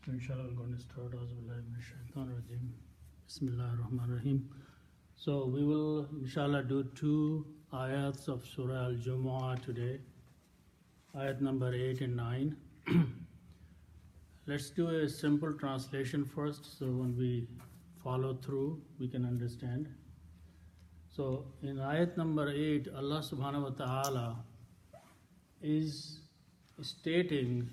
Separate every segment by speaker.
Speaker 1: So inshallah we're going to start. Bismillahirrahmanirrahim. So we will inshallah do 2 ayats of Surah AlJumua today. Ayat number 8 and 9. Let's do a simple translation first, so when we follow through we can understand. So in ayat number 8, Allah subhanahu wa ta'ala is stating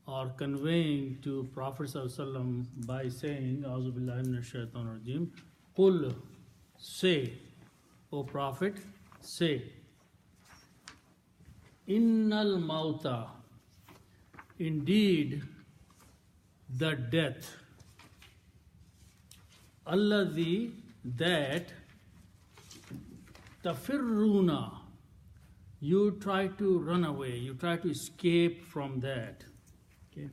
Speaker 1: or conveying to Prophet ﷺ by saying, A'udhu billahi minash shaitanir rajim, Qul, say, O Prophet, say, Innal mauta, indeed the death, alladhi, that, tafirruna, you try to run away, you try to escape from that. Okay.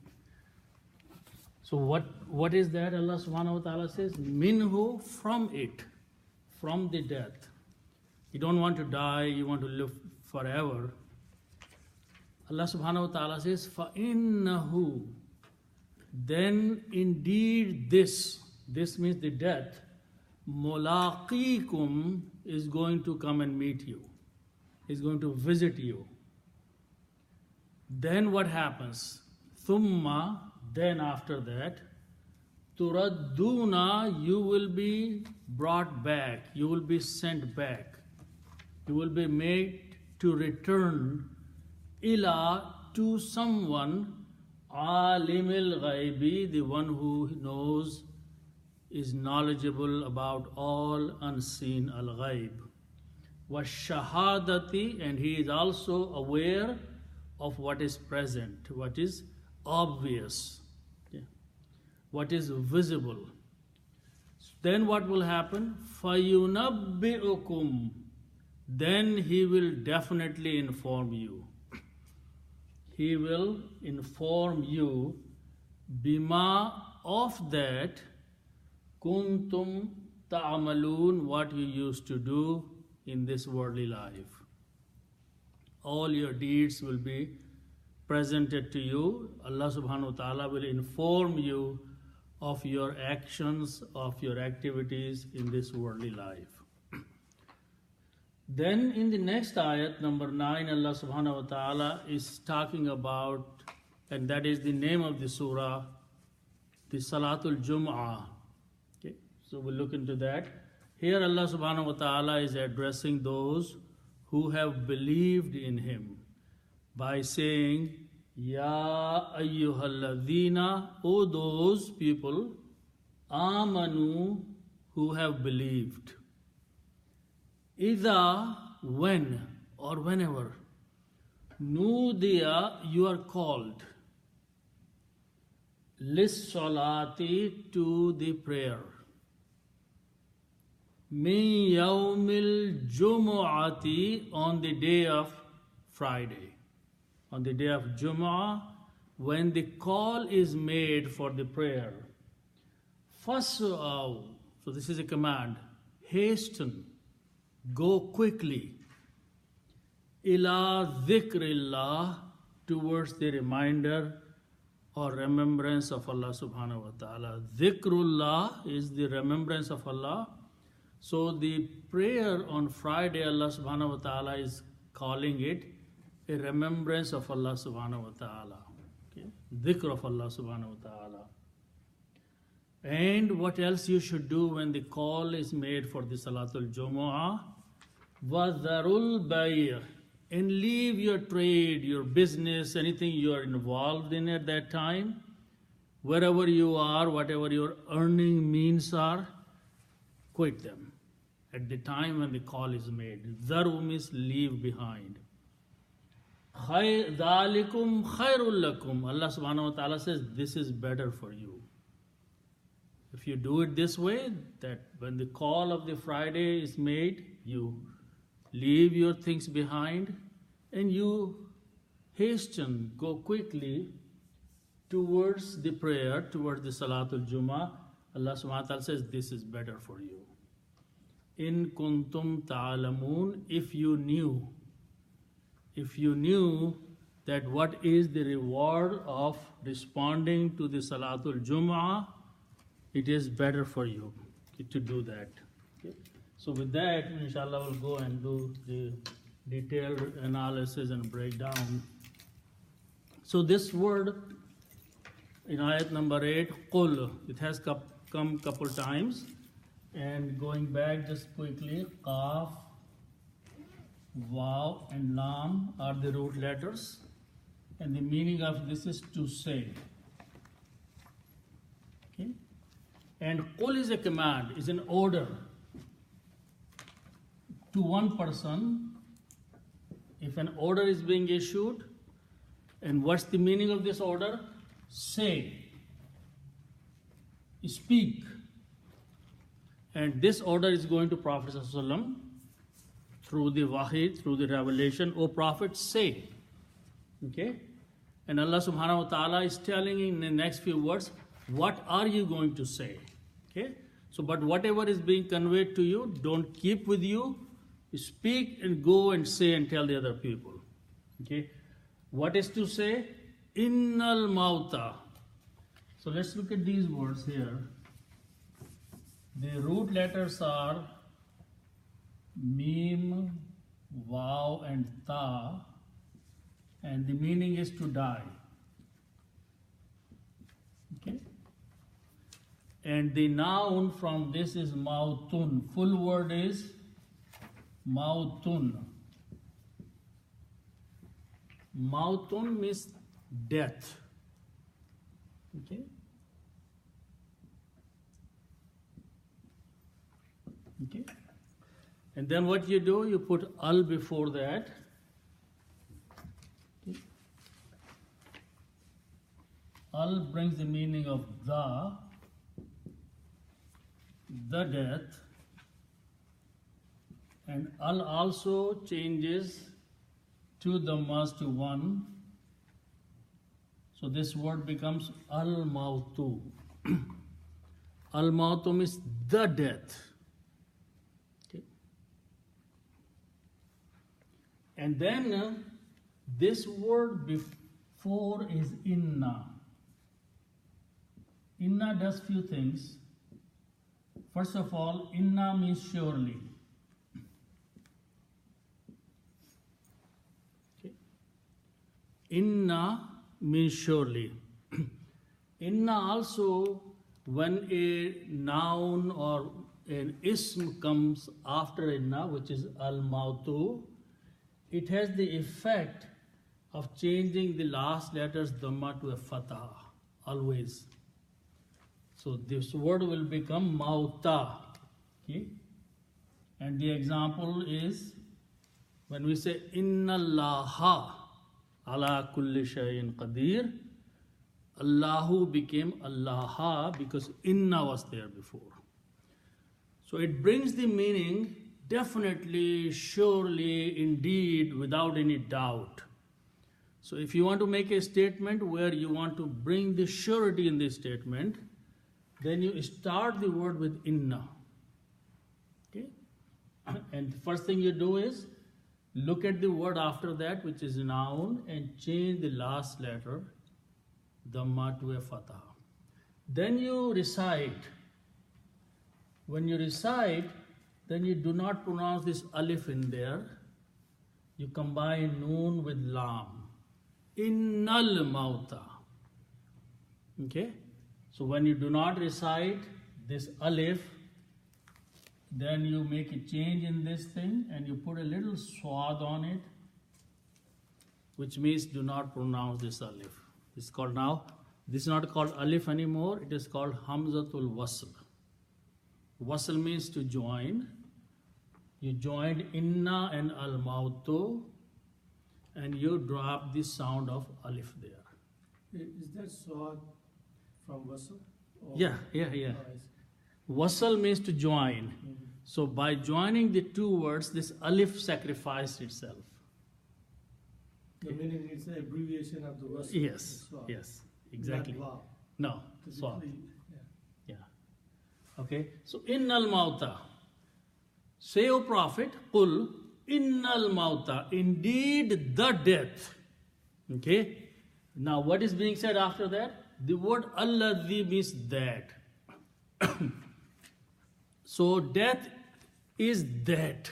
Speaker 1: So what is that? Allah subhanahu wa ta'ala says, minhu, from it, from the death. You don't want to die, you want to live forever. Allah subhanahu wa ta'ala says, فَإِنَّهُ, then indeed this means the death, مُلَاقِيكُمْ, is going to come and meet you, is going to visit you. Then what happens? Thumma, then after that, turadduna, you will be brought back, you will be sent back, you will be made to return ila, to someone, alimil ghaibi, the one who knows, is knowledgeable about all unseen al-ghaib, wash-shahadati, and he is also aware of what is present, what is obvious, okay, what is visible. Then what will happen? فَيُنَبِّئُكُمْ, then he will definitely inform you. He will inform you bima, of that, kuntum ta'amalun, what you used to do in this worldly life. All your deeds will be presented to you. Allah subhanahu wa ta'ala will inform you of your actions, of your activities in this worldly life. Then in the next ayat, number 9, Allah subhanahu wa ta'ala is talking about, and that is the name of the surah, the Salatul Jum'ah. Okay, so we'll look into that. Here Allah subhanahu wa ta'ala is addressing those who have believed in Him by saying, Ya ayyuhalladhina, O those people, amanu, who have believed. Idha, when or whenever, nudiya, you are called, lis-salati, to the prayer, min yawmil jumu'ati, on the day of Friday, on the day of Jumu'ah, when the call is made for the prayer. Fas'aw, so this is a command, hasten, go quickly, ila dhikrillah, towards the reminder or remembrance of Allah subhanahu wa ta'ala. Dhikrullah is the remembrance of Allah. So the prayer on Friday, Allah subhanahu wa ta'ala is calling it a remembrance of Allah subhanahu wa ta'ala. Okay? Dhikr of Allah subhanahu wa ta'ala. And what else you should do when the call is made for the Salatul Jumu'ah? وَذَرُوا الْبَيْعَ, and leave your trade, your business, anything you are involved in at that time, wherever you are, whatever your earning means are, quit them at the time when the call is made. Dharu means leave behind. ذَلِكُمْ خَيْرٌ لَكُمْ, Allah subhanahu wa ta'ala says, this is better for you. If you do it this way, that when the call of the Friday is made, you leave your things behind and you hasten, go quickly towards the prayer, towards the Salatul Jummah. Allah subhanahu wa ta'ala says, this is better for you. In kuntum ta'alamun, if you knew that what is the reward of responding to the Salatul Jumu'ah, it is better for you to do that. Okay? So with that, inshallah, we'll go and do the detailed analysis and breakdown. So this word in ayat number 8, Qul, it has come couple times. And going back just quickly, Qaf, Waw and Lam are the root letters. And the meaning of this is to say. Okay? And Qul is a command, is an order to one person. If an order is being issued, and what's the meaning of this order? Say, speak. And this order is going to Prophet ﷺ through the wahi, through the revelation. O Prophet, say. Okay? And Allah subhanahu wa ta'ala is telling in the next few words, what are you going to say? Okay? So, but whatever is being conveyed to you, don't keep with you. Speak and go and say and tell the other people. Okay? What is to say? Innal mauta. So let's look at these words here. The root letters are Mim, Waw and Ta, and the meaning is to die. Okay? And the noun from this is Mautun. Full word is Mautun. Mautun means death. Okay? Okay? And then what you do, you put al before that. Okay? Al brings the meaning of the death. And al also changes two dhammas to one. So this word becomes al-mautu. Al-mautu means the death. Okay. And then this word before is inna. Inna does few things. First of all, inna means surely. Okay. Inna means surely. Inna also, when a noun or an ism comes after inna, which is al-mautu, it has the effect of changing the last letters dhamma to a fatah, always. So this word will become mauta. Okay? And the example is when we say inna allaha ala kulli shayin qadir, Allahu became Allaha because inna was there before. So it brings the meaning definitely, surely, indeed, without any doubt. So if you want to make a statement where you want to bring the surety in this statement, then you start the word with inna. Okay? And the first thing you do is look at the word after that, which is a noun, and change the last letter, dhamma, to a fatah. Then you recite. When you recite, then you do not pronounce this alif in there. You combine noon with lam. Innal mauta. Okay? So when you do not recite this alif, then you make a change in this thing and you put a little swad on it, which means do not pronounce this alif. It's called now, this is not called alif anymore, it is called hamzatul wasl. Wasl means to join. You joined inna and al-mautu and you drop the sound of alif there.
Speaker 2: Is that swad from wasl?
Speaker 1: Yeah. Wasl means to join. So by joining the two words, this alif sacrificed itself.
Speaker 2: The meaning is an abbreviation of the wasl.
Speaker 1: Yes, exactly.
Speaker 2: Not wa.
Speaker 1: No, swad.
Speaker 2: Yeah.
Speaker 1: Okay, so innal mauta. Say, O Prophet, Qul innal mauta, indeed the death. Okay? Now what is being said after that? The word alladhi means that. So death is that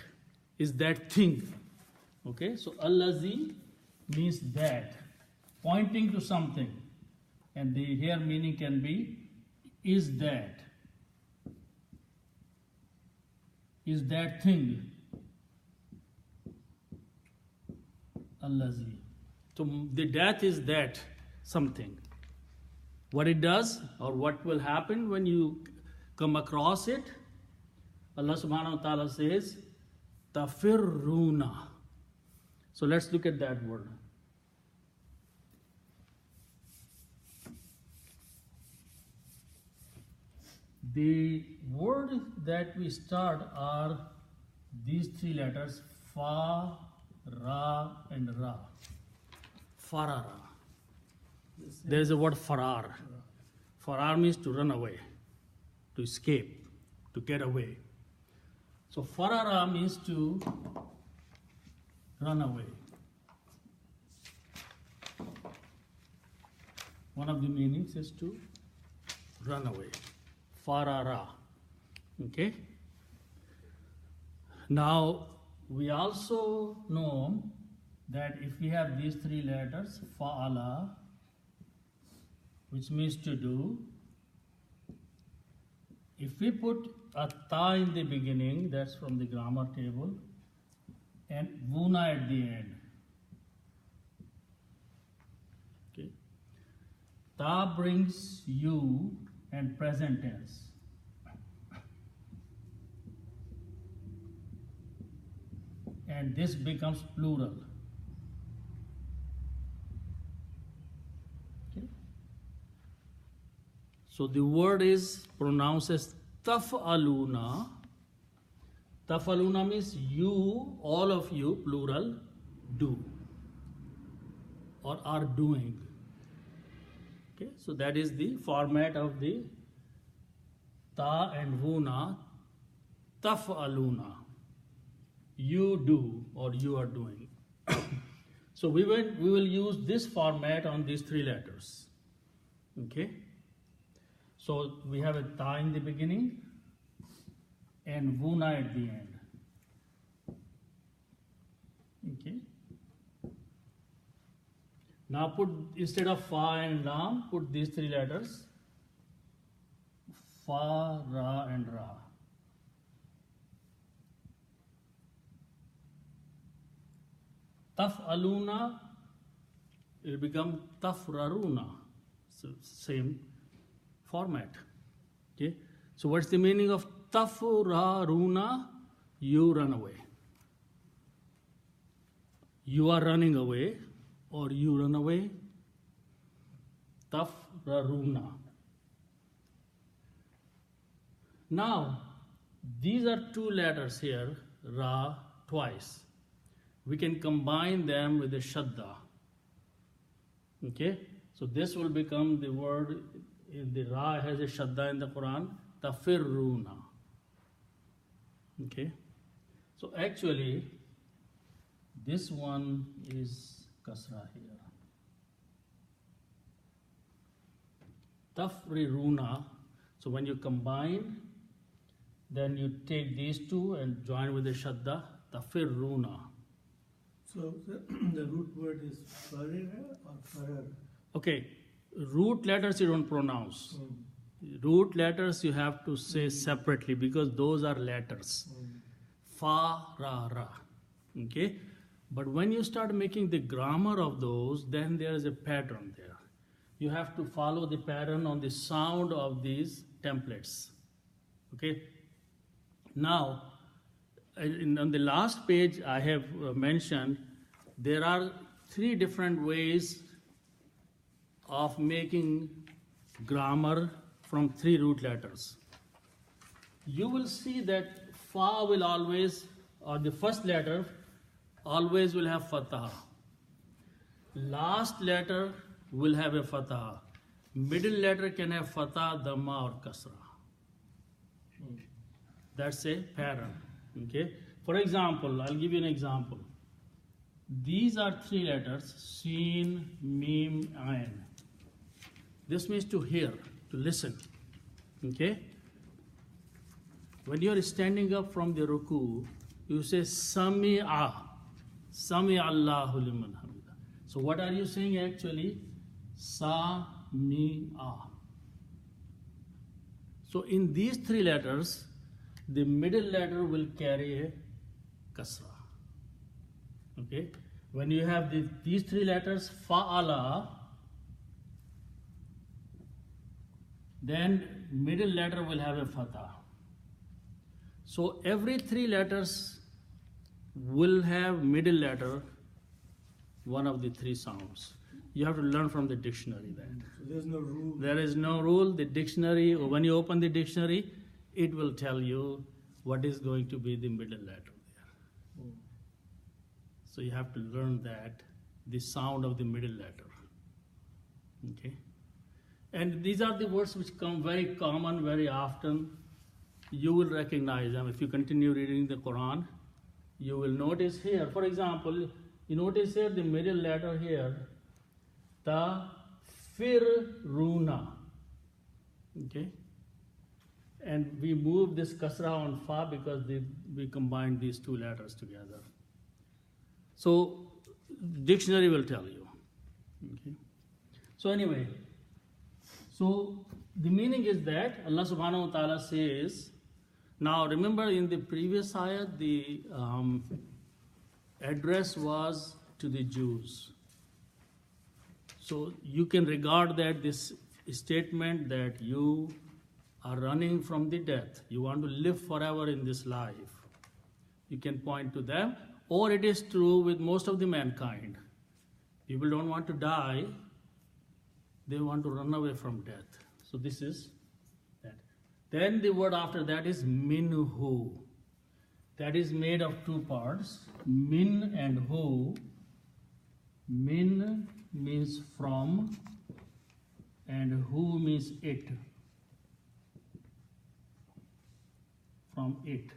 Speaker 1: thing. Okay? So alladhi means that, pointing to something. And the here meaning can be is that thing. Allazi. So the death is that something. What it does or what will happen when you come across it, Allah subhanahu wa ta'ala says, tafirruna. So let's look at that word. The word that we start are these three letters, fa, ra, and ra. Farara. There is a word farar. Farar means to run away, to escape, to get away. So farara means to run away. One of the meanings is to run away. Farara. Okay? Now, we also know that if we have these three letters, fa'ala, which means to do, if we put a ta in the beginning, that's from the grammar table, and vuna at the end. Okay? Ta brings you and present tense. And this becomes plural. Okay? So the word is pronounced as taf'aluna. Taf'aluna means you, all of you, plural, do or are doing. Okay, so that is the format of the ta and vuna, taf'aluna. You do or you are doing. So we will use this format on these three letters. Okay? So we have a ta in the beginning and vuna at the end. Okay? Now put, instead of fa and lam, put these three letters, fa, ra, and ra. Taf'aluna, it will become tafraruna. So same format. Okay? So what's the meaning of tafraruna? You run away. You are running away or you run away. Tafraruna. Now, these are two letters here, ra, twice. We can combine them with a shadda. Okay? So this will become the word, the ra has a shadda in the Quran, tafirruna. Okay? So actually, this one is kasra here. Tafriruna. So when you combine, then you take these two and join with the shadda, tafirruna.
Speaker 2: So the root word is farira or farar?
Speaker 1: Okay, root letters you don't pronounce. Root letters you have to say separately because those are letters. Fa, ra, ra. Okay? But when you start making the grammar of those, then there is a pattern there. You have to follow the pattern on the sound of these templates. Okay? Now, on the last page I have mentioned, there are three different ways of making grammar from three root letters. You will see that fa will always, or the first letter, always will have fatha. Last letter will have a fatha. Middle letter can have fatha, dhamma, or kasra. That's a pattern. Okay. For example, I'll give you an example. These are three letters, Seen, Mim, Ain. This means to hear, to listen. Okay? When you are standing up from the ruku, you say Sami'a. Sami'a Allahu liman hamida. So what are you saying actually? Sami'a. So in these three letters, the middle letter will carry a kasra. Okay? When you have these three letters, fa'ala, then middle letter will have a fatha. So every three letters will have middle letter, one of the three sounds. You have to learn from the dictionary that.
Speaker 2: So there's no rule.
Speaker 1: There is no rule. The dictionary, when you open the dictionary, it will tell you what is going to be the middle letter there. So you have to learn that, the sound of the middle letter. Okay? And these are the words which come very common, very often. You will recognize them. If you continue reading the Quran, you will notice here, for example, you notice here the middle letter here, ta-fir-runa. Okay? And we move this kasra on fa because we combine these two letters together. So, dictionary will tell you. Okay? So anyway, so the meaning is that Allah subhanahu wa ta'ala says, now remember in the previous ayat, the address was to the Jews. So you can regard that this statement that you are running from the death, you want to live forever in this life, you can point to them, or it is true with most of the mankind. People don't want to die, they want to run away from death. So this is that. Then the word after that is minhu. That is made of two parts, min and hu. Min means from and hu means it. From it.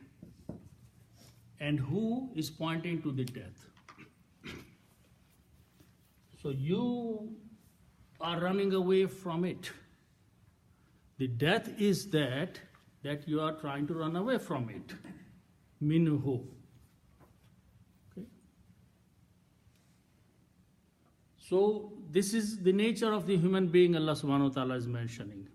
Speaker 1: And hu is pointing to the death. So you are running away from it. The death is that you are trying to run away from it. Minhu. Okay. So this is the nature of the human being Allah subhanahu wa ta'ala is mentioning.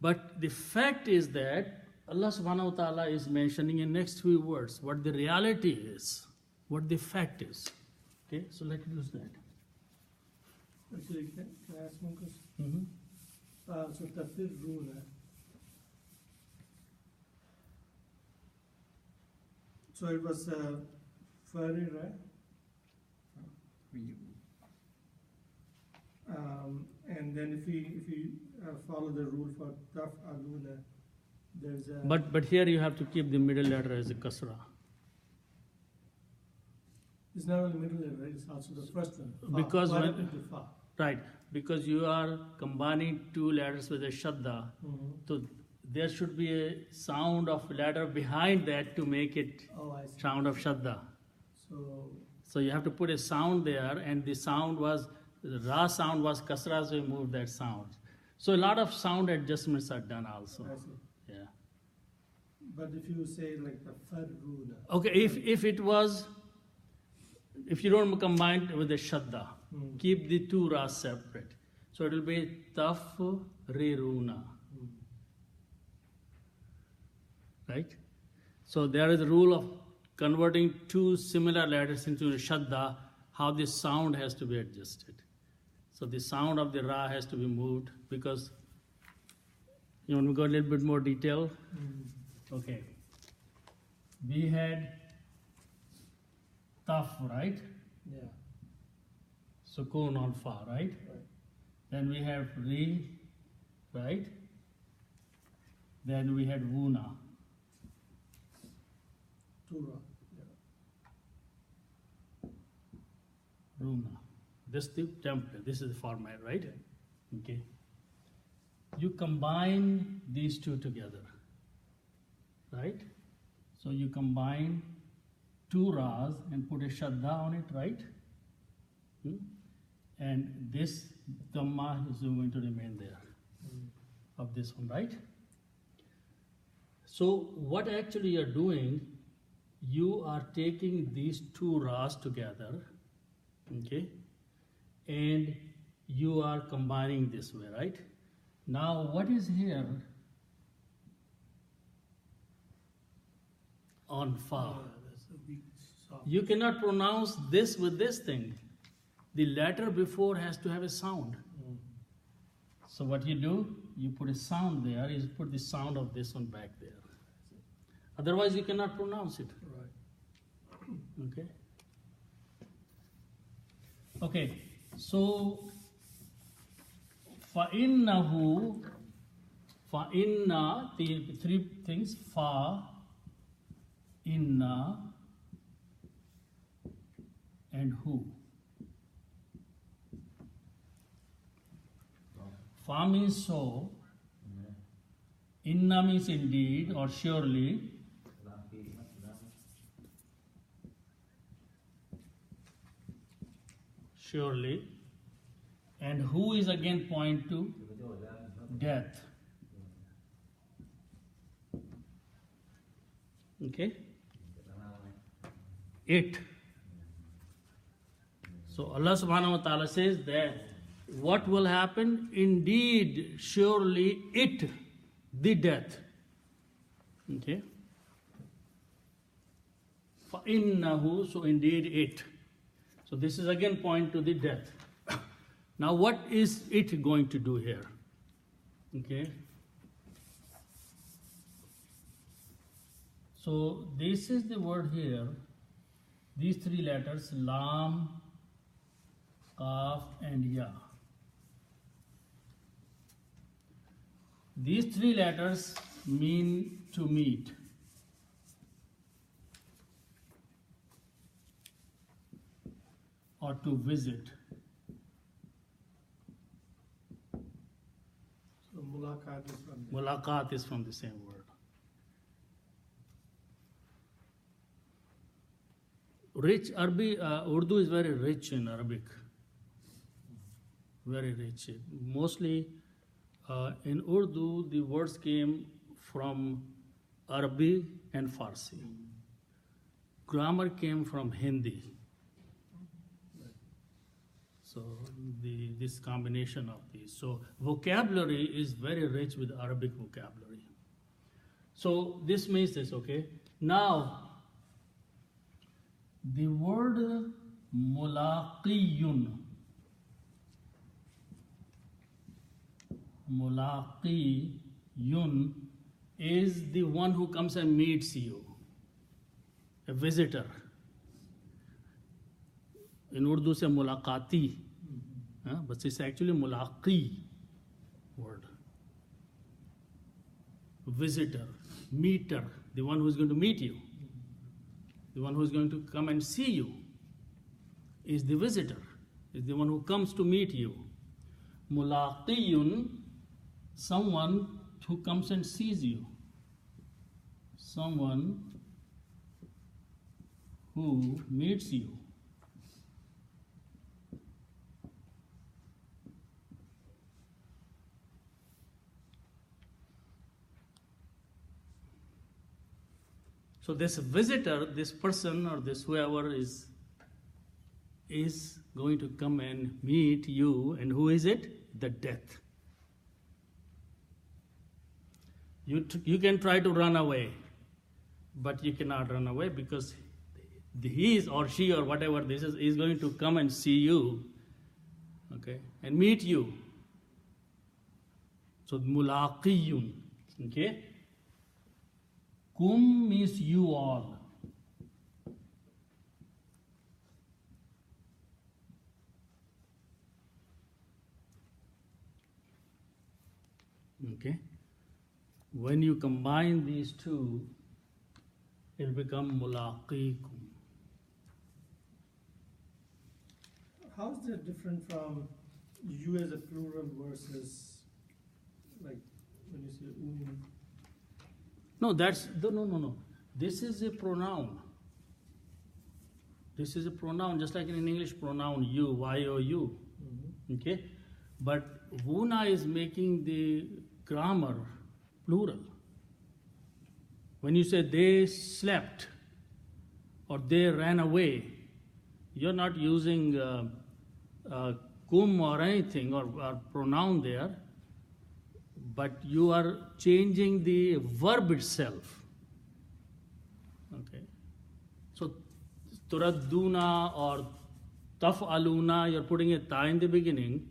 Speaker 1: But the fact is that Allah subhanahu wa ta'ala is mentioning in next few words what the reality is, what the fact is. Okay, so let's use that.
Speaker 2: Actually, can I ask one question?
Speaker 1: Mm-hmm.
Speaker 2: So tafir runa. So it was furry, right? And then if we follow the rule for taf aluna, there's a.
Speaker 1: But here you have to keep the middle letter as a kasra.
Speaker 2: It's not only middle letter, right? It's also the first one. Fa.
Speaker 1: Because
Speaker 2: Fa
Speaker 1: when,
Speaker 2: into fa.
Speaker 1: right, because you are combining two letters with a shadda, so there should be a sound of letter behind that to make it
Speaker 2: Oh, I see.
Speaker 1: sound of shadda. So you have to put a sound there, and the sound was, the ra sound was kasra, so you move that sound. So a lot of sound adjustments are done also.
Speaker 2: I see.
Speaker 1: Yeah.
Speaker 2: But if you say like the farruna.
Speaker 1: Okay, if it was, if you don't combine it with the shadda, keep the two ras separate. So it will be tafriruna. Right? So there is a rule of converting two similar letters into a shadda, how the sound has to be adjusted. So the sound of the ra has to be moved because, you want to go a little bit more detail? Okay. We had taf, right?
Speaker 2: Yeah.
Speaker 1: Sukun on fa, right? Then we have re, right? Then we had wuna.
Speaker 2: Tura.
Speaker 1: Runa. This is the template, this is the format, right? Okay. You combine these two together, right? So you combine two Ra's and put a Shadda on it, right? And this Dhamma is going to remain there of this one, right? So what actually you're doing, you are taking these two Ra's together, okay, and you are combining this way, right? Now what is here on Fa? You cannot pronounce this with this thing. The letter before has to have a sound. So what you do, you put a sound there, you put the sound of this one back there. Otherwise you cannot pronounce it. Right. Okay. Okay, so فَإِنَّهُ فَإِنَّ, the three things, fa, inna, and who. Fa means so, inna means indeed or surely, surely, and who is again point to death. Okay? It. So Allah subhanahu wa ta'ala says that what will happen? Indeed, surely it, the death. Okay? فَإِنَّهُ, so indeed it. So this is again point to the death. Now what is it going to do here? Okay? So this is the word here, these three letters, Lam, Kaf and Ya. These three letters mean to meet. Or to visit.
Speaker 2: So mulaqat is from there.
Speaker 1: Mulaqat is from the same word. Rich Urdu is very rich in Arabic. Very rich. Mostly in Urdu, the words came from Arabic and Farsi. Grammar came from Hindi. So this combination of these. So vocabulary is very rich with Arabic vocabulary. So this means this, okay? Now, the word mulaqiyun, mulaqiyun is the one who comes and meets you, a visitor. In Urdu say mulaqati, but it's actually mulaqi word. Visitor, meter, the one who is going to meet you. The one who is going to come and see you is the visitor, is the one who comes to meet you. Mulaqiyun, someone who comes and sees you. Someone who meets you. So this visitor, this person or this whoever is going to come and meet you, and who is it? The death. You can try to run away, but you cannot run away because he is or she or whatever this is going to come and see you, okay, and meet you. So mulaqiyun, okay. Kum means you all. Okay. When you combine these two, it will become mulaqikum.
Speaker 2: How is that different from you as a plural versus like when you say
Speaker 1: No, that's no. This is a pronoun. This is a pronoun, just like in English pronoun you, you. Okay? But Wuna is making the grammar plural. When you say they slept or they ran away, you're not using kum or anything or pronoun there, but you are changing the verb itself. Okay? So, turadduna or taf'aluna, you're putting a ta in the beginning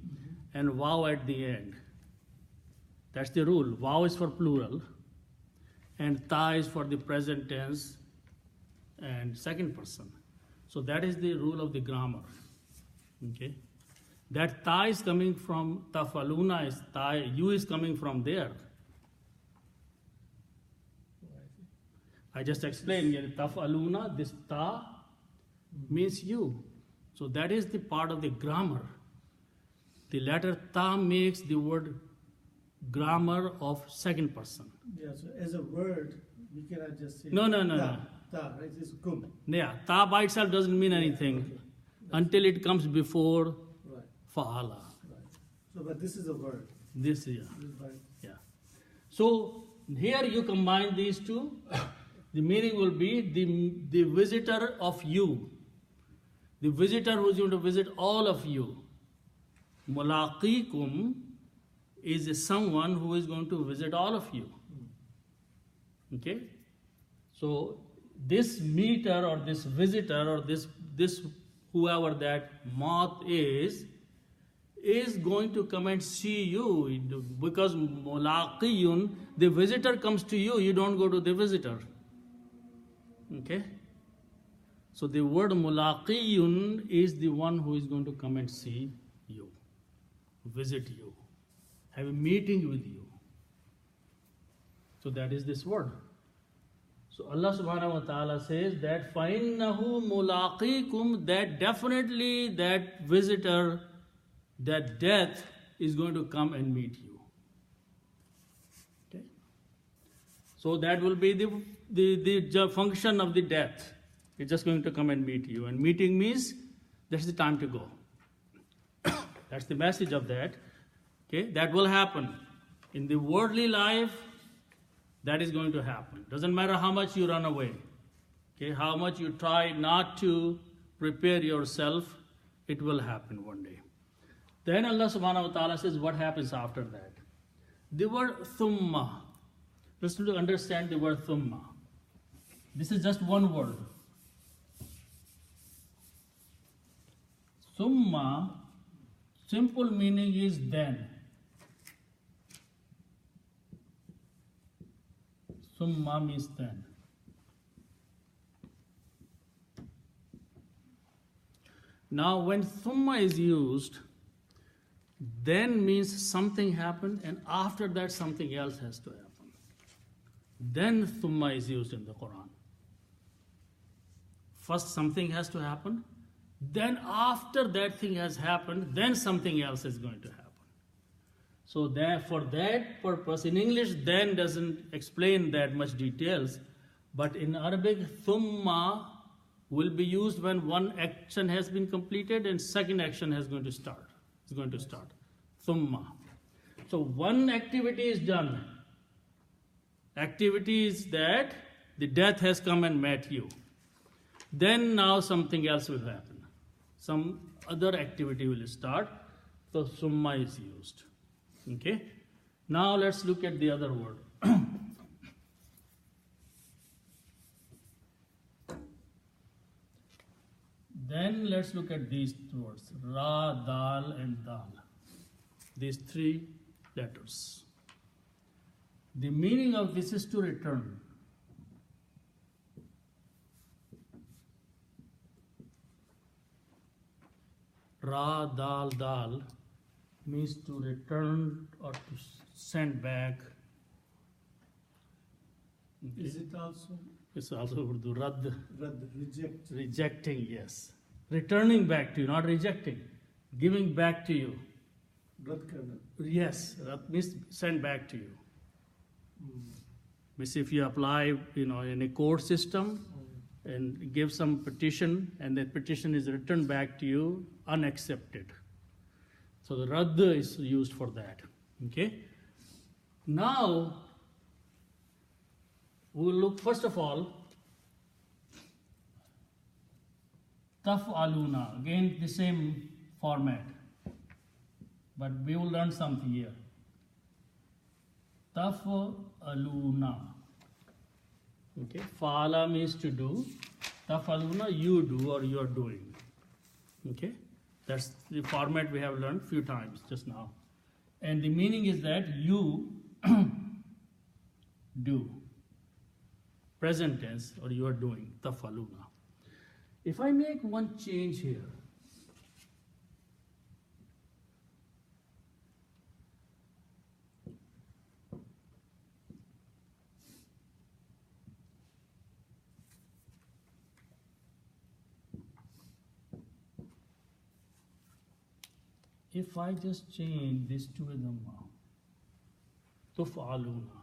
Speaker 1: and waw at the end. That's the rule. Waw is for plural and ta is for the present tense and second person. So that is the rule of the grammar. Okay? That ta is coming from taf'aluna, is ta, you is coming from there. I just explained here, taf'aluna, this ta means you. So that is the part of the grammar. The letter ta makes the word grammar of second person.
Speaker 2: Yeah, so as a word, we cannot just say
Speaker 1: No.
Speaker 2: Ta, right? It's kum.
Speaker 1: Yeah, ta by itself doesn't mean anything
Speaker 2: Okay.
Speaker 1: until it comes before
Speaker 2: Right,
Speaker 1: fa'ala.
Speaker 2: right. So, but this is a word.
Speaker 1: This, yeah.
Speaker 2: This is by-
Speaker 1: Yeah. So here you combine these two. The meaning will be the visitor of you. The visitor who is going to visit all of you. Mulaqikum is someone who is going to visit all of you. Okay? So this meter or this visitor or this whoever that moth is going to come and see you, because mulaqiyun, the visitor comes to you, you don't go to the visitor. Okay? So the word mulaqiyun is the one who is going to come and see you, visit you, have a meeting with you. So that is this word. So Allah subhanahu wa ta'ala says that فَإِنَّهُ مُلَاقِيكُمْ, that definitely that visitor, that death is going to come and meet you. Okay? So that will be the function of the death. It's just going to come and meet you. And meeting means that's the time to go. That's the message of that. Okay? That will happen. In the worldly life, that is going to happen. Doesn't matter how much you run away. Okay? How much you try not to prepare yourself, it will happen one day. Then Allah subhanahu wa ta'ala says what happens after that. The word thumma. Let's understand the word thumma. This is just one word. Thumma, simple meaning is then. Thumma means then. Now when thumma is used, then means something happened and after that something else has to happen. Then thumma is used in the Quran. First something has to happen, then after that thing has happened, then something else is going to happen. So that for that purpose, in English then doesn't explain that much details, but in Arabic thumma will be used when one action has been completed and second action is going to start. It's going to start. Thumma. So one activity is done. Activity is that the death has come and met you. Then now something else will happen. Some other activity will start. So summa is used. Okay? Now let's look at the other word. Then let's look at these two words. Ra, dal and dal. These three letters. The meaning of this is to return. Ra, dal, dal means to return or to send back. Okay.
Speaker 2: Is it also
Speaker 1: It's also Urdu, rad,
Speaker 2: reject?
Speaker 1: rejecting, yes. Returning back to you, not rejecting. Giving back to you.
Speaker 2: Rad karna.
Speaker 1: Yes, that means send back to you. Means if you apply, in a court system, and give some petition, and that petition is returned back to you unaccepted. So the radd is used for that. Okay? Now, we will look first of all, taf'aluna, again the same format, but we will learn something here. Taf'aluna. Okay, fa'ala means to do, taf'aluna, you do or you are doing. Okay, that's the format we have learned few times just now. And the meaning is that you do. Present tense, or you are doing, taf'aluna. If I make one change here, if I just change this to a dhamma, tuf'aluna,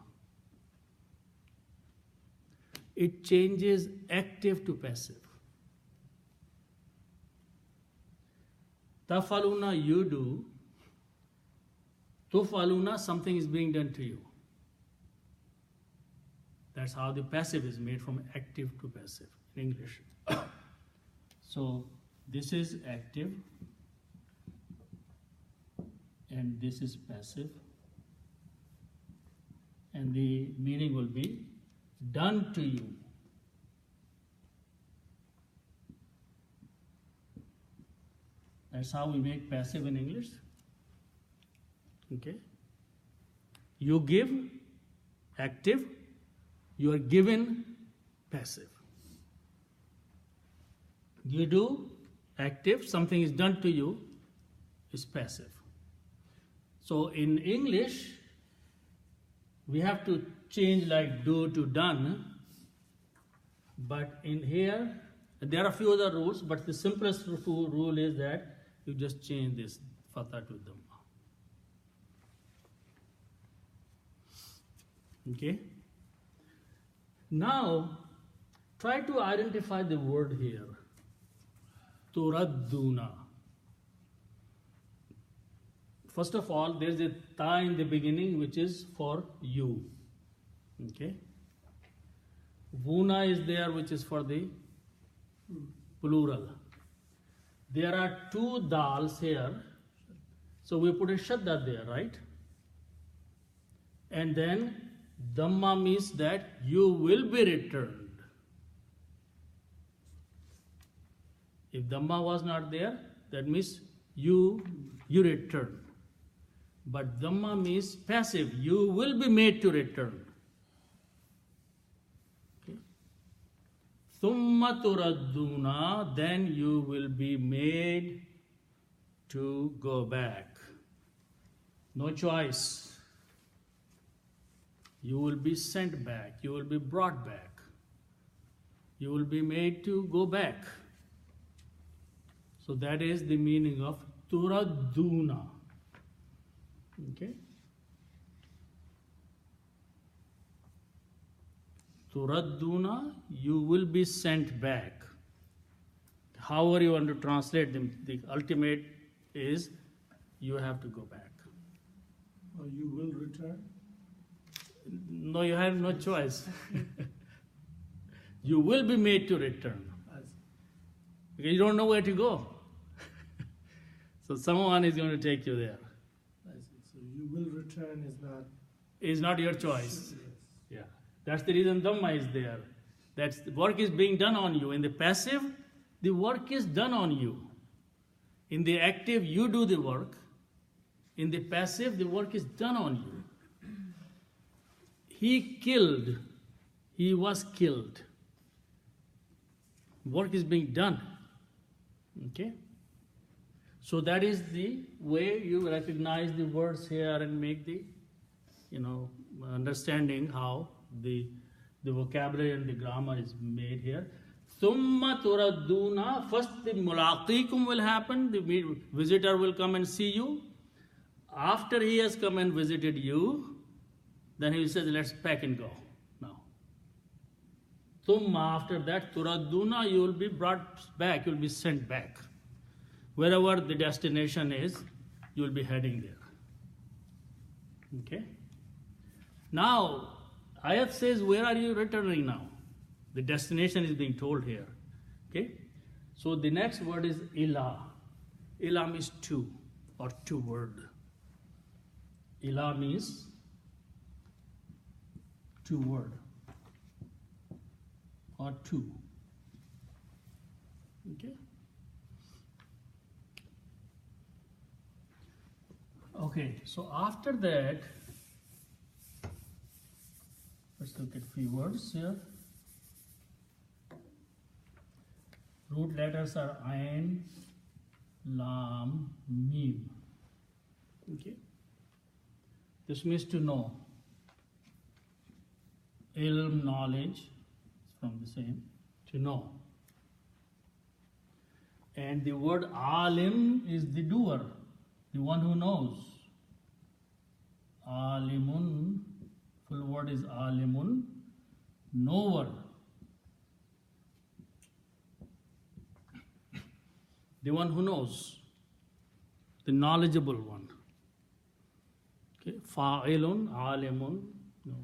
Speaker 1: it changes active to passive. Taf'aluna, you do. Tuf'aluna, something is being done to you. That's how the passive is made, from active to passive in English. So this is active and this is passive, and the meaning will be done to you. That's how we make passive in English. Okay? You give, active. You are given, passive. You do, active. Something is done to you, is passive. So in English, we have to change like do to done. But in here, there are a few other rules, but the simplest rule is that you just change this fatha to dhamma. Okay? Now, try to identify the word here. Turadduna. First of all, there's a ta in the beginning, which is for you. Okay? Vuna is there, which is for the plural. There are two dals here, so we put a shadda there, right? And then dhamma means that you will be returned. If dhamma was not there, that means you return. But dhamma means passive, you will be made to return. Thumma turadduna, then you will be made to go back. No choice. You will be sent back. You will be brought back. You will be made to go back. So that is the meaning of turadduna. Okay? Turadduna, you will be sent back. However you want to translate them, the ultimate is you have to go back.
Speaker 2: Or you will return?
Speaker 1: No, you have no choice. You will be made to return. Because you don't know where to go. So someone is going to take you there.
Speaker 2: I see. So you will return
Speaker 1: is not your choice. Yeah. That's the reason dhamma is there. That's the work is being done on you. In the passive, the work is done on you. In the active, you do the work. In the passive, the work is done on you. He killed. He was killed. Work is being done. Okay? So that is the way you recognize the words here and make the, understanding how the vocabulary and the grammar is made here. Thumma turadduna, first the mulaqikum will happen, the visitor will come and see you. After he has come and visited you, then he says, let's pack and go now. Thumma, after that, turadduna, you will be brought back, you will be sent back. Wherever the destination is, you will be heading there. Okay? Now, ayat says, where are you returning now? The destination is being told here. Okay? So the next word is ila. Ila means to, or toward. Ila means toward, or to. Okay? Okay, so after that, let's look at a few words here. Root letters are Ain, Lam, Mim. Okay? This means to know. Ilm, knowledge, is from the same, to know. And the word alim is the doer, the one who knows. Alimun, full word is alimun, knower. The one who knows, the knowledgeable one. Okay, fa'ilun, alimun. No.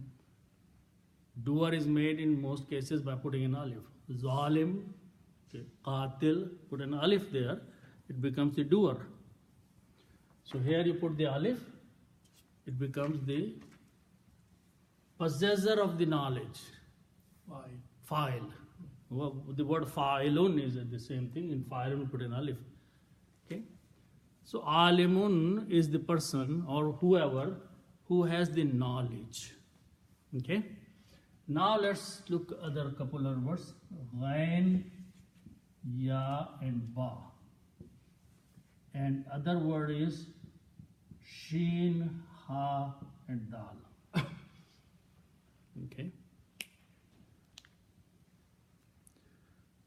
Speaker 1: Doer is made in most cases by putting an alif. Zalim, okay, qatil, put an alif there, it becomes the doer. So here you put the alif, it becomes the possessor of the knowledge. Fa'il. The word fa'ilun is the same thing. In fa'ilun put an alif. Okay? So alimun is the person or whoever who has the knowledge. Okay? Now let's look other couple of words. Ghain, ya and ba. And other word is sheen, ha and dal. Okay?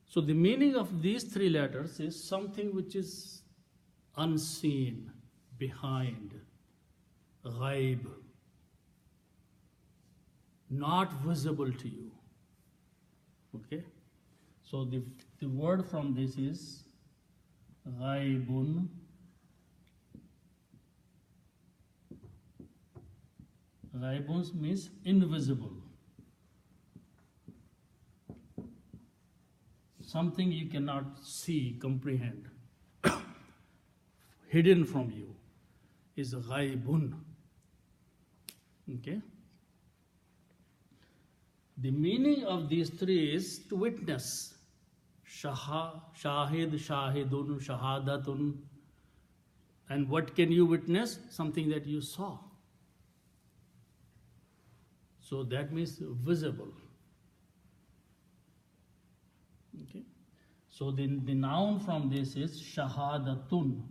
Speaker 1: So the meaning of these three letters is something which is unseen, behind, ghaib, not visible to you. Okay? So the word from this is ghaibun. Ghaibun means invisible. Something you cannot see, comprehend, hidden from you, is ghaibun. Okay? The meaning of these three is to witness. Shahid, shahidun, shahadatun. And what can you witness? Something that you saw. So that means visible. Okay. So the noun from this is shahadatun.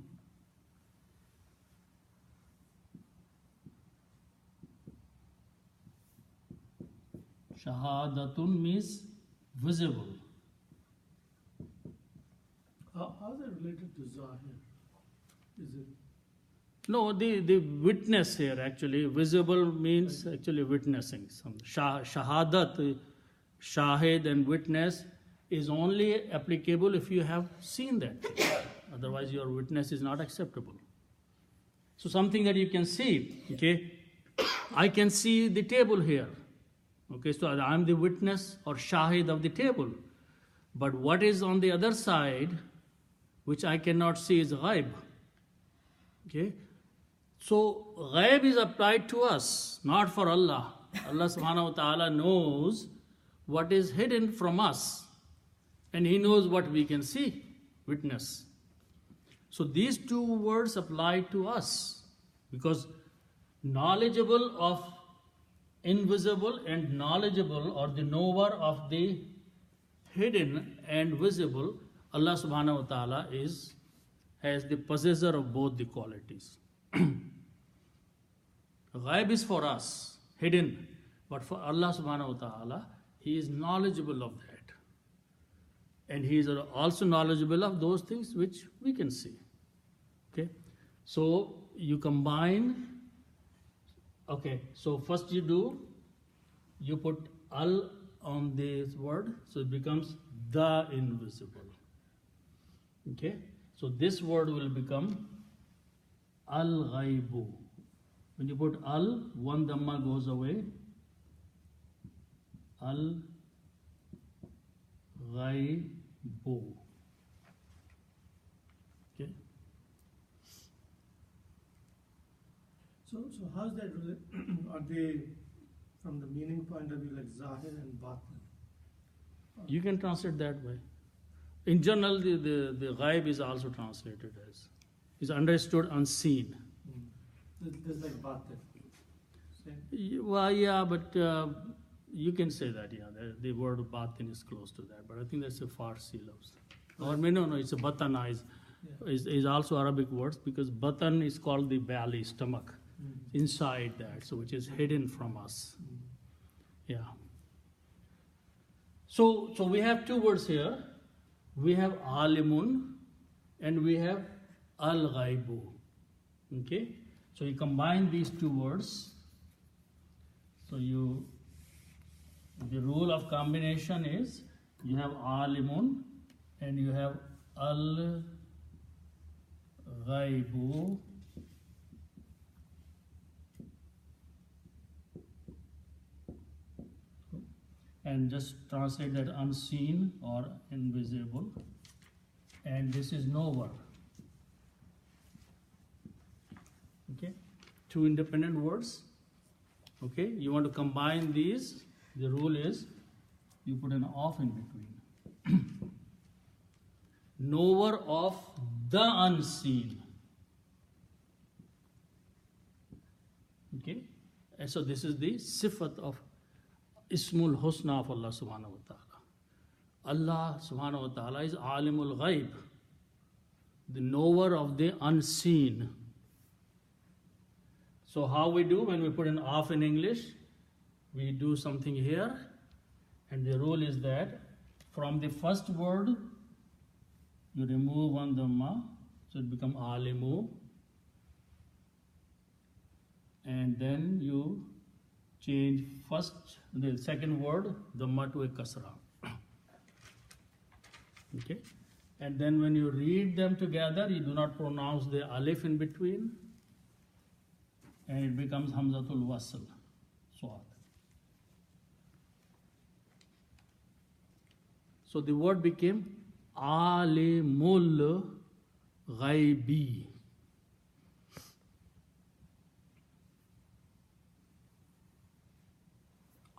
Speaker 1: Shahadatun means visible.
Speaker 2: How is it related to Zahir? Is it?
Speaker 1: No, the witness here actually, visible means actually witnessing. Some shahadat, shahid and witness is only applicable if you have seen that. Otherwise your witness is not acceptable. So something that you can see, okay? I can see the table here. Okay, so I am the witness or shahid of the table. But what is on the other side, which I cannot see, is ghaib. Okay? So ghaib is applied to us, not for Allah. Allah subhanahu wa ta'ala knows what is hidden from us. And He knows what we can see, witness. So these two words apply to us. Because knowledgeable of invisible and knowledgeable or the knower of the hidden and visible, Allah subhanahu wa ta'ala has the possessor of both the qualities. Ghaib is for us, hidden, but for Allah subhanahu wa ta'ala, He is knowledgeable of that. And He is also knowledgeable of those things which we can see. Okay? So you combine. Okay, so first you put al on this word, so it becomes the invisible. Okay? So this word will become al-ghaibu. When you put al, one dhamma goes away. Al-ghaibu. Okay?
Speaker 2: So how's that are they from the meaning point of view like zahir and batin?
Speaker 1: You can translate that way. In general, the ghaib is also translated as, is understood unseen.
Speaker 2: There's like batin.
Speaker 1: Well, yeah, but you can say that, yeah. The word batin is close to that, but I think that's a Farsi lafz. Or no, it's a batana is also Arabic words, because batan is called the belly, stomach, inside that, so which is hidden from us. Yeah. So we have two words here. We have alimun and we have al-ghaibu. Okay? So you combine these two words. So the rule of combination is you have alimun and you have al-ghaibu. And just translate that unseen or invisible. And this is knower. Okay? Two independent words. Okay? You want to combine these. The rule is you put an off in between. Knower of the unseen. Okay? And so this is the sifat of Ismul Husna of Allah subhanahu wa ta'ala. Allah subhanahu wa ta'ala is Alimul Ghaib, the knower of the unseen. So how we do when we put an off in English? We do something here, and the rule is that from the first word, you remove one dhamma, so it becomes Alimu, and then you change the second word, dhamma to a kasra. Okay? And then when you read them together, you do not pronounce the alif in between, and it becomes hamzatul wasl, swat. So the word became alimul ghaibi.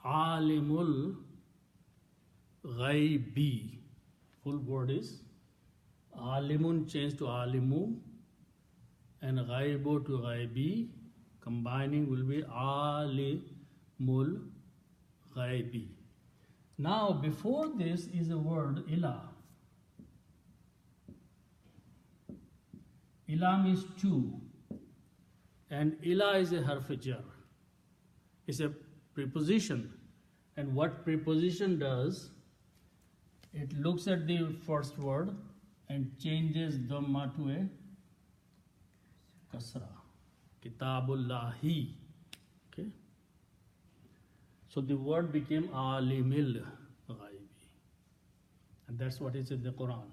Speaker 1: Alimul ghaibi. Full word is alimun changed to alimu and ghaibu to ghaibi. Combining will be alimul ghaibi. Now before this is a word ilah. Ilah means two, and ilah is a harf jar. It's a preposition, and what preposition does, it looks at the first word and changes dhamma to a kasra. Kitabullahi. Okay? So the word became alimil ghaibi, and that's what is in the Quran.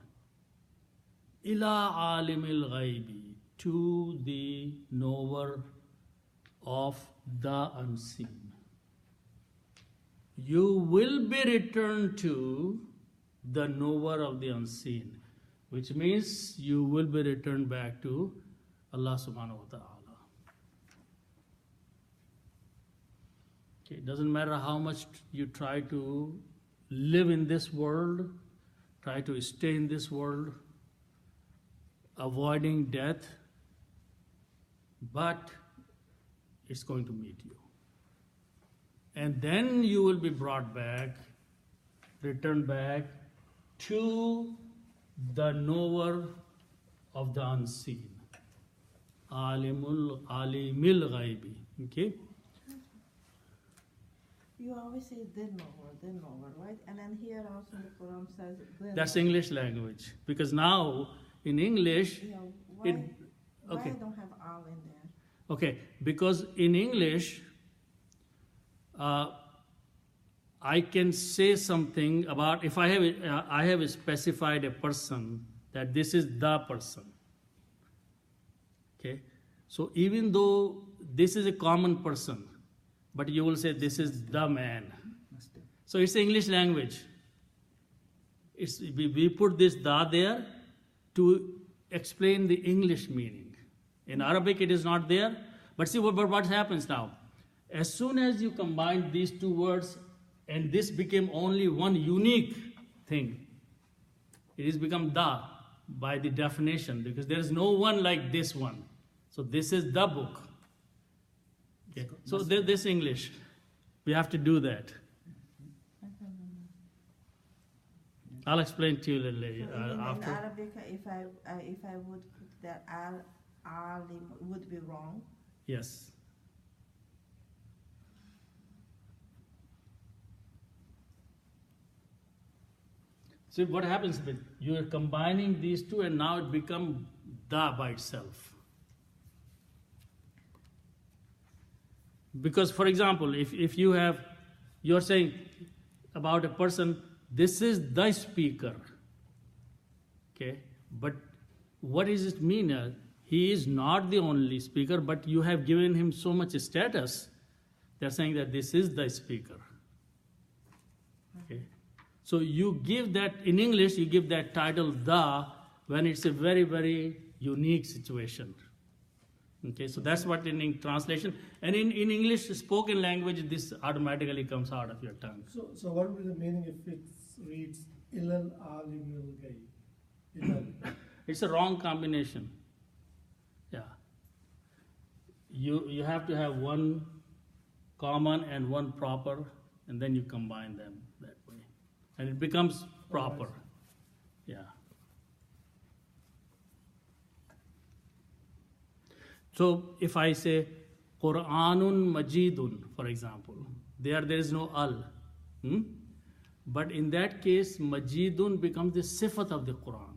Speaker 1: Ila alimil ghaibi, to the knower of the unseen. You will be returned to the knower of the unseen, which means you will be returned back to Allah subhanahu wa ta'ala. Okay, it doesn't matter how much you try to live in this world, try to stay in this world, avoiding death, but it's going to meet you. And then you will be brought back, returned back to the knower of the unseen. Alimil ghaibi. Okay?
Speaker 3: You always say then knower, right? And then here also the Quran says then.
Speaker 1: That's English language. Because now in English,
Speaker 3: Yeah, why
Speaker 1: okay.
Speaker 3: don't have al in there?
Speaker 1: Okay, because in English, I can say something about, if I have specified a person, that this is the person. Okay? So even though this is a common person, but you will say this is the man. So it's English language. We put this da there to explain the English meaning. In Arabic it is not there, but see what happens now. As soon as you combine these two words and this became only one unique thing, it has become da by the definition, because there is no one like this one. So this is the book. Okay. So this English, we have to do that. I'll explain to you later. After.
Speaker 3: In Arabic, if I would put that alim would be wrong.
Speaker 1: Yes. See what happens with you are combining these two, and now it becomes da by itself. Because, for example, if you're saying about a person, this is the speaker, okay? But what does it mean? He is not the only speaker, but you have given him so much status. They're saying that this is the speaker, okay? So you give that, in English, you give that title the when it's a very, very unique situation. Okay, so that's what in translation. And in English spoken language, this automatically comes out of your tongue.
Speaker 2: So what would be the meaning if it reads ilal alimul ghaib? Ilal.
Speaker 1: It's a wrong combination. Yeah. You have to have one common and one proper, and then you combine them that way. And it becomes proper. Yeah. So if I say Quranun Majidun, for example, there is no al. But in that case, Majidun becomes the sifat of the Quran.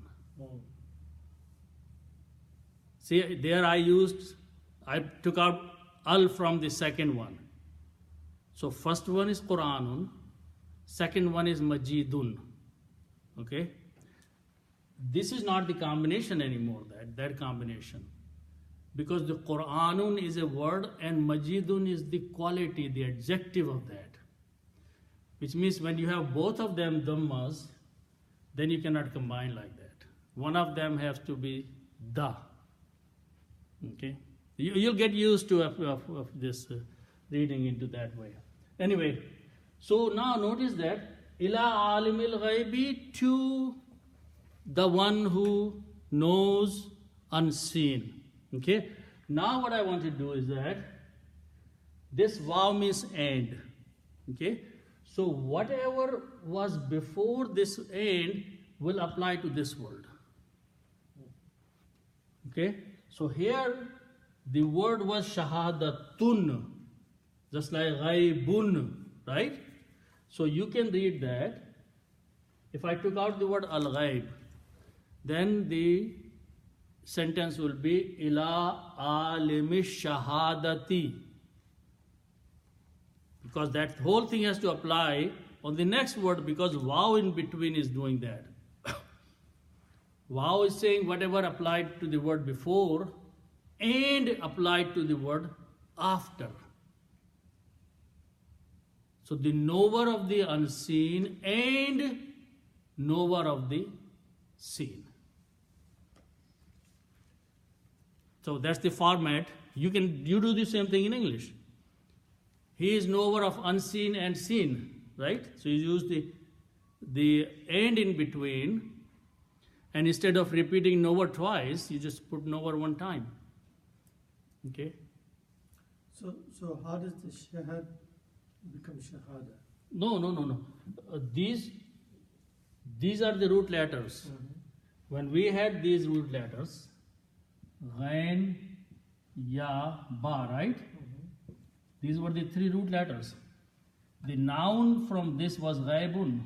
Speaker 1: See, there I took out al from the second one. So first one is Quranun, second one is Majidun. Okay? This is not the combination anymore, that combination. Because the Quranun is a word and Majidun is the quality, the adjective of that. Which means when you have both of them dhammas, then you cannot combine like that. One of them has to be the. Okay? You'll get used to of this reading into that way. Anyway, so now notice that ila alimil ghaibi, to the one who knows unseen. Okay? Now what I want to do is that this waw means and. Okay? So whatever was before this and will apply to this word. Okay? So here the word was shahadatun, just like ghaibun, right? So you can read that. If I took out the word al-ghaib, then the sentence will be ila alimi shahadati, because that whole thing has to apply on the next word, because waw in between is doing that. Waw is saying whatever applied to the word before and applied to the word after. So the knower of the unseen and knower of the seen. So that's the format. You do the same thing in English. He is knower of unseen and seen, right? So you use the and in between, and instead of repeating knower twice, you just put knower one time. Okay?
Speaker 2: So how does the shahad become shahada?
Speaker 1: No. These are the root letters. When we had these root letters, ghain, ya, ba, right? These were the three root letters. The noun from this was ghaibun.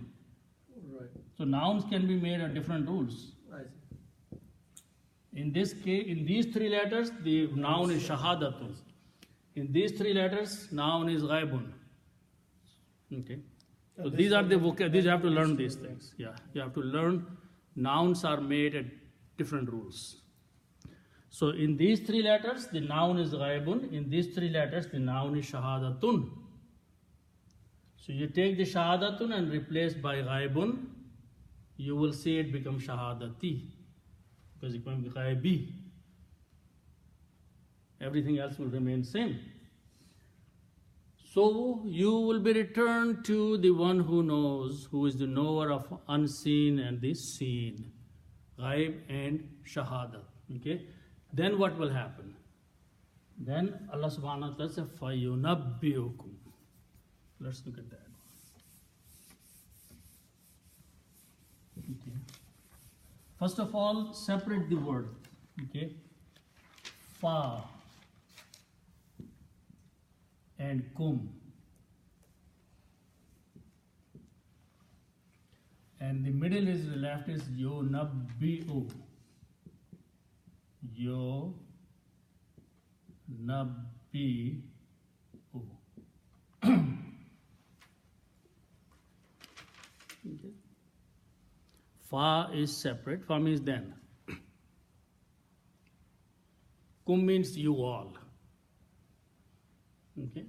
Speaker 2: Right.
Speaker 1: So nouns can be made on different rules.
Speaker 2: I see.
Speaker 1: In this case, in these three letters, the noun is shahadatun. In these three letters, noun is ghaibun. Okay. So these are the these you have to learn these things. Yeah, you have to learn. Nouns are made at different rules. So in these three letters, the noun is ghaibun. In these three letters, the noun is shahadatun. So you take the shahadatun and replace by ghaibun, you will see it become shahadati, because it becomes ghaibi. Everything else will remain same. So you will be returned to the one who knows, who is the knower of unseen and the seen, ghaib and shahadat. Okay. Then what will happen? Then Allah subhanahu wa ta'ala says, فَيُنَبِّئُكُمْ. Let's look at that. Okay. First of all, separate the word. Okay. Fa and kum. And the middle is, the left is yunabbi'u. Yo nabbi u. Okay. Fa is separate. Fa means then. Kum means you all. Okay.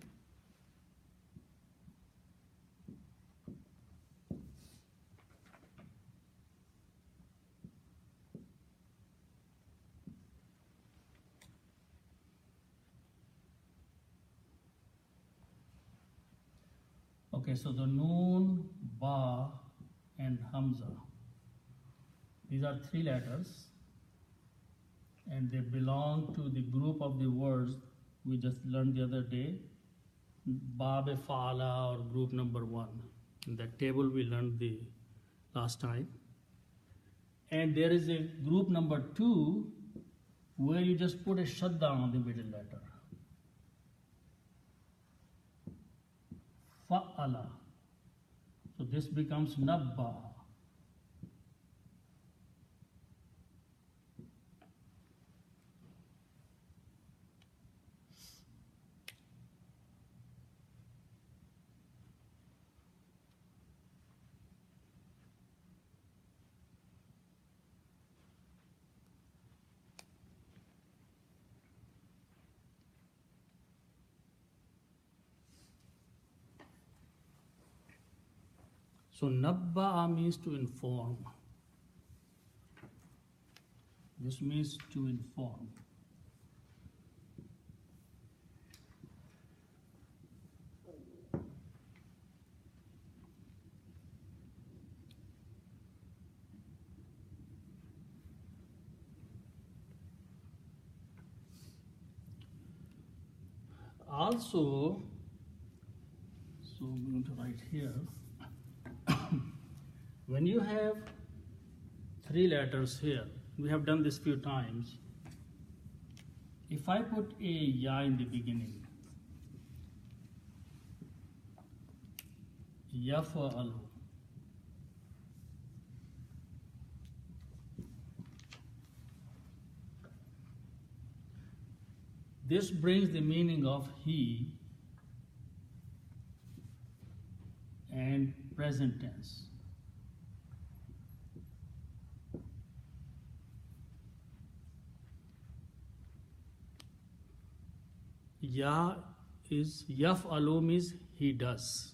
Speaker 1: Okay, so the noon, ba, and hamza. These are three letters, and they belong to the group of the words we just learned the other day, Bab Fa'ala, or group number 1. In that table we learned the last time. And there is a group number 2 where you just put a shadda on the middle letter. Fa'ala. So this becomes Nabba. So nabba'a means to inform. This means to inform. Also, so I'm going to write here. When you have three letters here, we have done this few times. If I put a ya in the beginning, yafa'alu, this brings the meaning of he and present tense. Ya is yaf'alu means he does.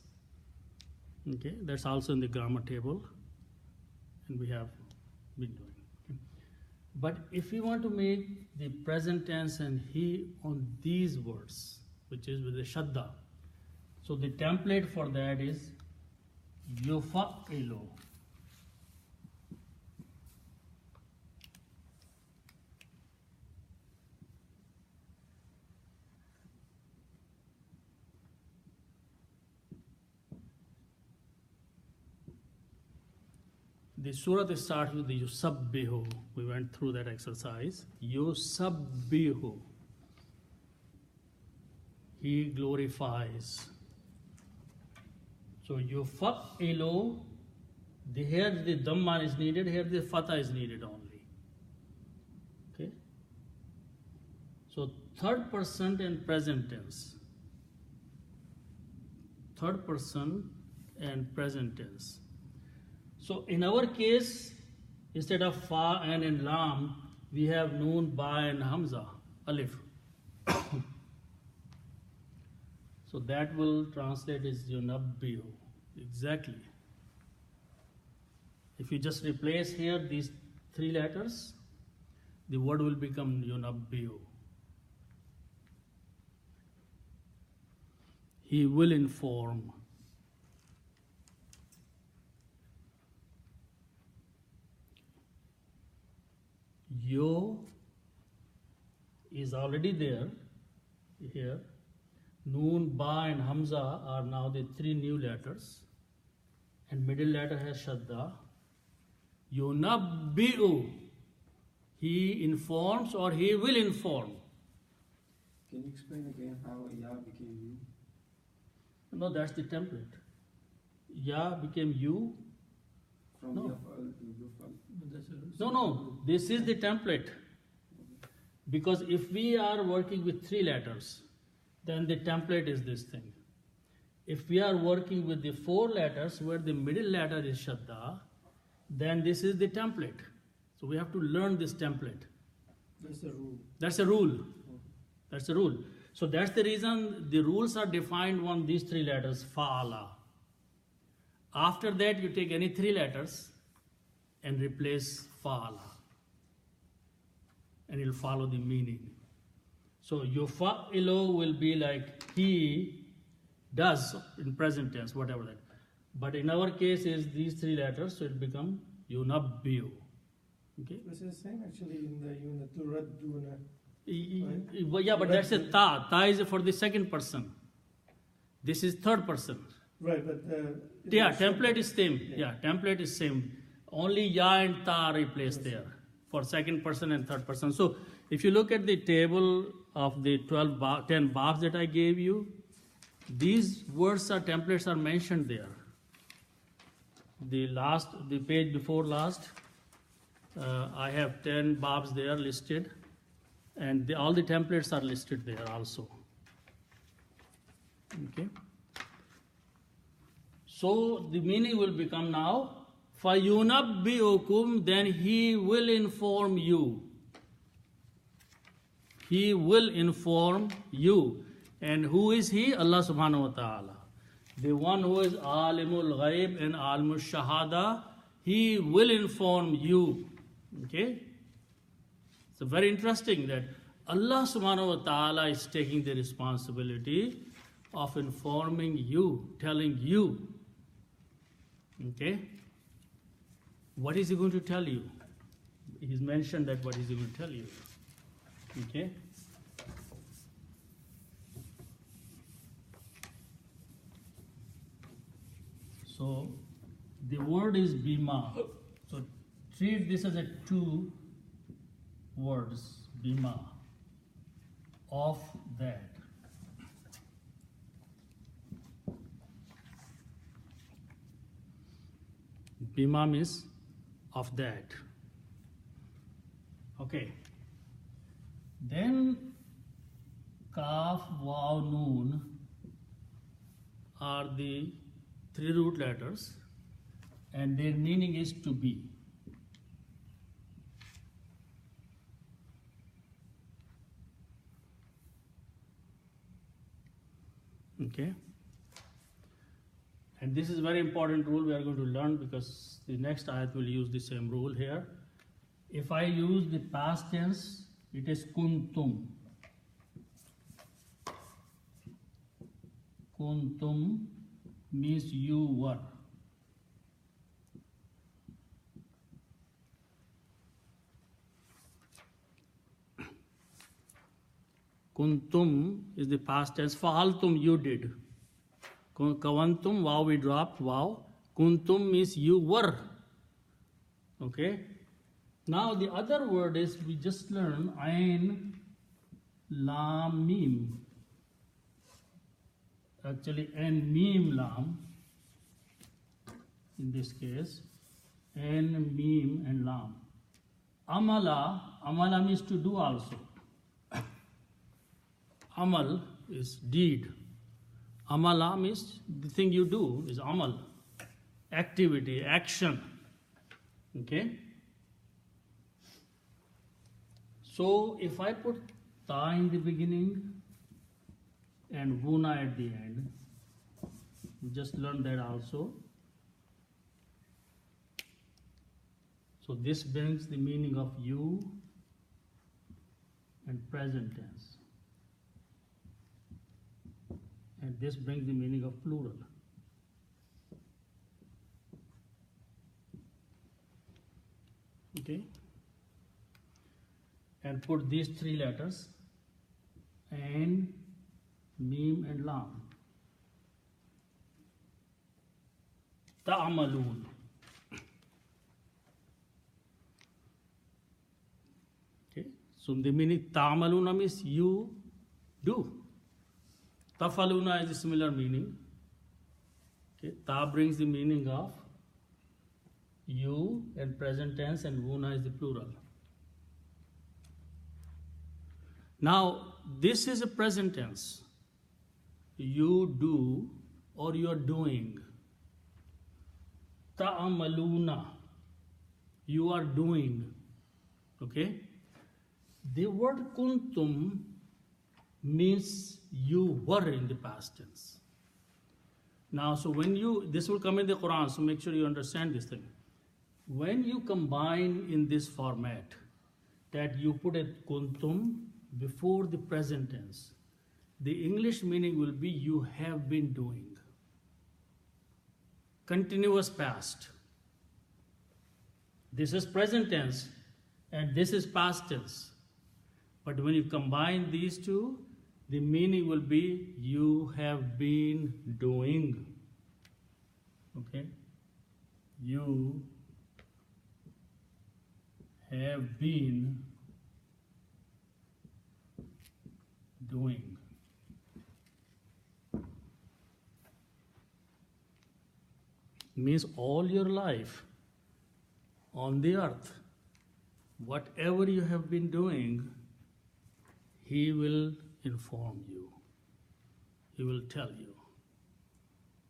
Speaker 1: Okay, that's also in the grammar table, and we have been doing. Okay. But if we want to make the present tense and he on these words, which is with the shadda, so the template for that is yufa'ilu. The surah starts with the yusabbihu. We went through that exercise. Yusabbihu. He glorifies. So yufa'ilu, here the dhamma is needed, here the fatha is needed only. Okay? So third person and present tense. Third person and present tense. So in our case, instead of fa and in lam, we have noon, ba and hamza, alif. So that will translate as yunabbiu. Exactly. If you just replace here these three letters, the word will become yunabbiu. He will inform. Yo is already there here. Noon, ba and hamza are now the three new letters, and middle letter has shadda. Yunabbi'u, he informs or he will inform.
Speaker 4: Can you explain again how Ya became you?
Speaker 1: No, that's the template. Ya became you.
Speaker 4: From
Speaker 1: No.
Speaker 4: Yaf'al to Yuf'al.
Speaker 1: No, this is the template. Because if we are working with three letters, then the template is this thing. If we are working with the four letters where the middle letter is shadda, then this is the template. So we have to learn this template.
Speaker 2: That's the rule.
Speaker 1: That's a rule. That's a rule. So that's the reason the rules are defined on these three letters, fa'ala. After that, you take any three letters and replace fa'ala. And it'll follow the meaning. So yufa'ilu will be like he does in present tense, whatever that. But in our case is these three letters, so it become yunabbiu. Okay?
Speaker 2: This is saying actually in the yunaturadduna.
Speaker 1: Yeah, but that's a ta. Ta is for the second person. This is third person.
Speaker 2: Right, but
Speaker 1: Yeah, template is same. Yeah, template is same. Only ya and ta are replaced there for second person and third person. So if you look at the table of the 10 babs that I gave you, these words or templates are mentioned there. The page before last, I have 10 babs there listed, and all the templates are listed there also. Okay. So the meaning will become now, فَيُنَبِّئُكُمْ, then he will inform you. He will inform you. And who is he? Allah subhanahu wa ta'ala. The one who is alimul ghaib and alimul shahada, he will inform you. Okay? It's very interesting that Allah subhanahu wa ta'ala is taking the responsibility of informing you, telling you. Okay? What is he going to tell you? He's mentioned that what is he going to tell you. Okay? So the word is bima. So treat this as a two words, bima, of that. Bima means of that. Okay. Then kaf, waw, noon are the three root letters, and their meaning is to be. Okay? And this is a very important rule we are going to learn, because the next ayat will use the same rule here. If I use the past tense, it is kuntum. Kuntum means you were. Kuntum is the past tense. Fa'altum, you did. Kavantum, wow, we dropped, wow. Kuntum means you were. Okay? Now the other word is, we just learned, ain, lam, mim. Actually, and mim, lam, in this case, and mim and lam. Amala means to do also. Amal is deed. Amala means the thing you do is amal, activity, action. Okay? So if I put ta in the beginning and wuna at the end, just learn that also. So this brings the meaning of you and present tense. And this brings the meaning of plural. Okay? And put these three letters, and mim and lam. Ta'amalun. Okay? So the meaning ta'amaluna means you do. Tafaluna is a similar meaning. Okay? Ta brings the meaning of you and present tense, and wuna is the plural. Now, this is a present tense. You do or you are doing. Ta'amaluna. You are doing. Okay? The word kuntum means you were in the past tense. Now, so when this will come in the Quran, so make sure you understand this thing. When you combine in this format, that you put a kuntum before the present tense, the English meaning will be you have been doing. Continuous past. This is present tense and this is past tense. But when you combine these two, the meaning will be you have been doing. Okay? You have been doing. Means all your life on the earth, whatever you have been doing, He will inform you. He will tell you.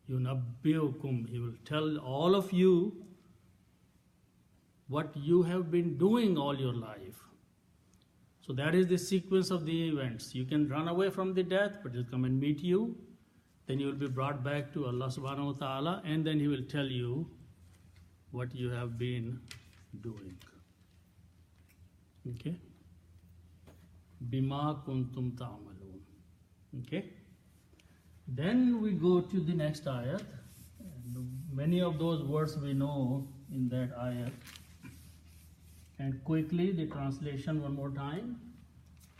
Speaker 1: Yunabbiukum. He will tell all of you what you have been doing all your life. So that is the sequence of the events. You can run away from the death, but He'll come and meet you. Then you will be brought back to Allah subhanahu wa ta'ala, and then He will tell you what you have been doing. Okay? Bima kuntum ta'amalun. Okay? Then we go to the next ayat. Many of those words we know in that ayat. And quickly the translation one more time.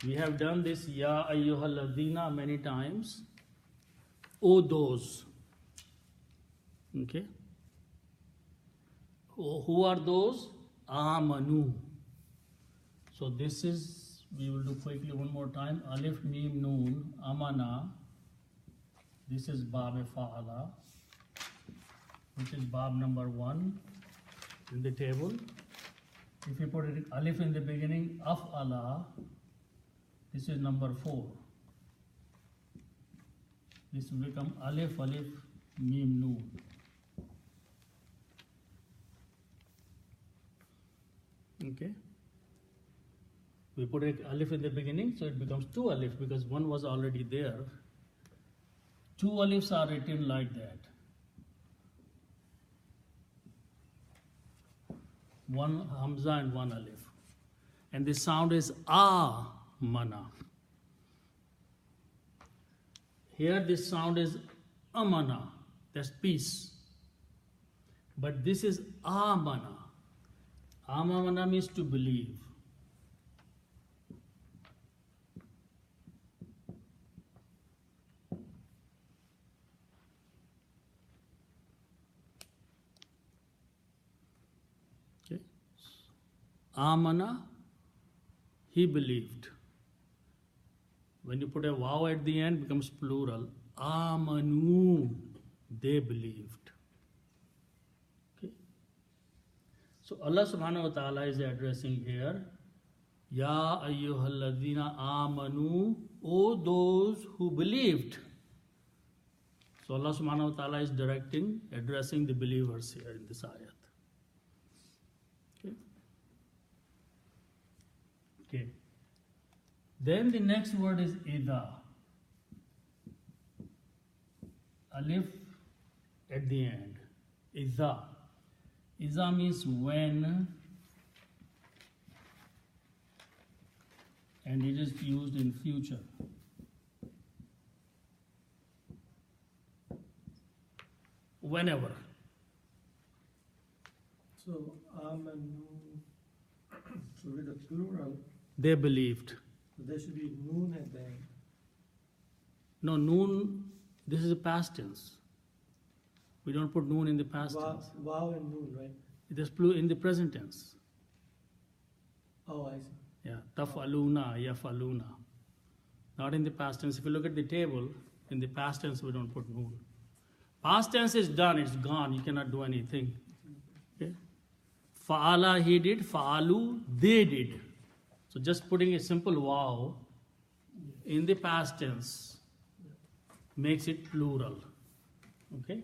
Speaker 1: We have done this Ya ayyuhalladhina many times. O those. Okay? Who are those? Amanu. So this is, we will do quickly one more time. Alif, Mim, Noon, Amana. This is Bab Fa'ala, which is Bab number 1 in the table. If you put it Alif in the beginning, Af'ala, this is number 4. This will become Alif, Alif, Mim, Noon. Okay? We put a alif in the beginning, so it becomes 2 alif because one was already there. 2 alifs are written like that. 1 hamza and 1 alif. And the sound is A-mana. Here this sound is amana, that's peace. But this is amana. Amana means to believe. Okay. Amana, he believed. When you put a waw at the end, it becomes plural. Amanu, they believed. Okay. So Allah subhanahu wa ta'ala is addressing here, Ya ayyuhalladhina amanu, O those who believed. So Allah subhanahu wa ta'ala is addressing the believers here in this ayat. Okay. Okay. Then the next word is idha. Alif at the end. Idha. Idha means when, and it is used in future. Whenever.
Speaker 2: So, amanu, so with the plural,
Speaker 1: They believed.
Speaker 2: there should be noon at the end.
Speaker 1: No, noon, this is a past tense. We don't put noon in the past tense.
Speaker 2: Wow and noon, right?
Speaker 1: It is in the present tense.
Speaker 2: Oh, I see.
Speaker 1: Yeah, tafaluna, yafaluna. Not in the past tense. If you look at the table, in the past tense we don't put noon. Past tense is done, it's gone, you cannot do anything. Okay? Fa'ala, he did, fa'alu, they did. So just putting a simple wow in the past tense makes it plural. Okay?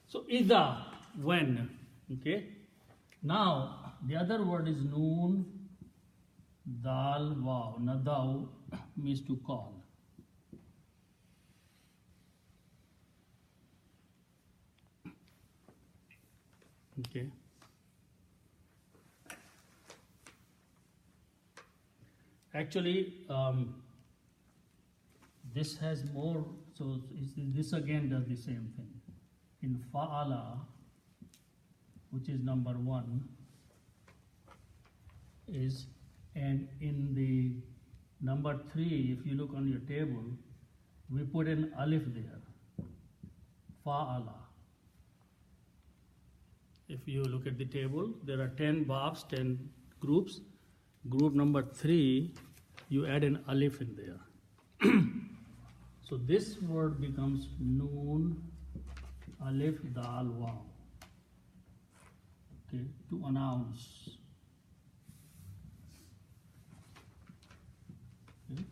Speaker 1: So idha, when. Okay? Now, the other word is noon, dal, wow. Nadau means to call. Okay. Actually, this has more, so this again does the same thing. In fa'ala, which is number 1, is, and in the number 3, if you look on your table, we put an alif there. Fa'ala. If you look at the table, there are 10 babs, 10 groups. Group number 3, you add an alif in there. So this word becomes noon, alif, dal, waw. Okay, to announce. Okay.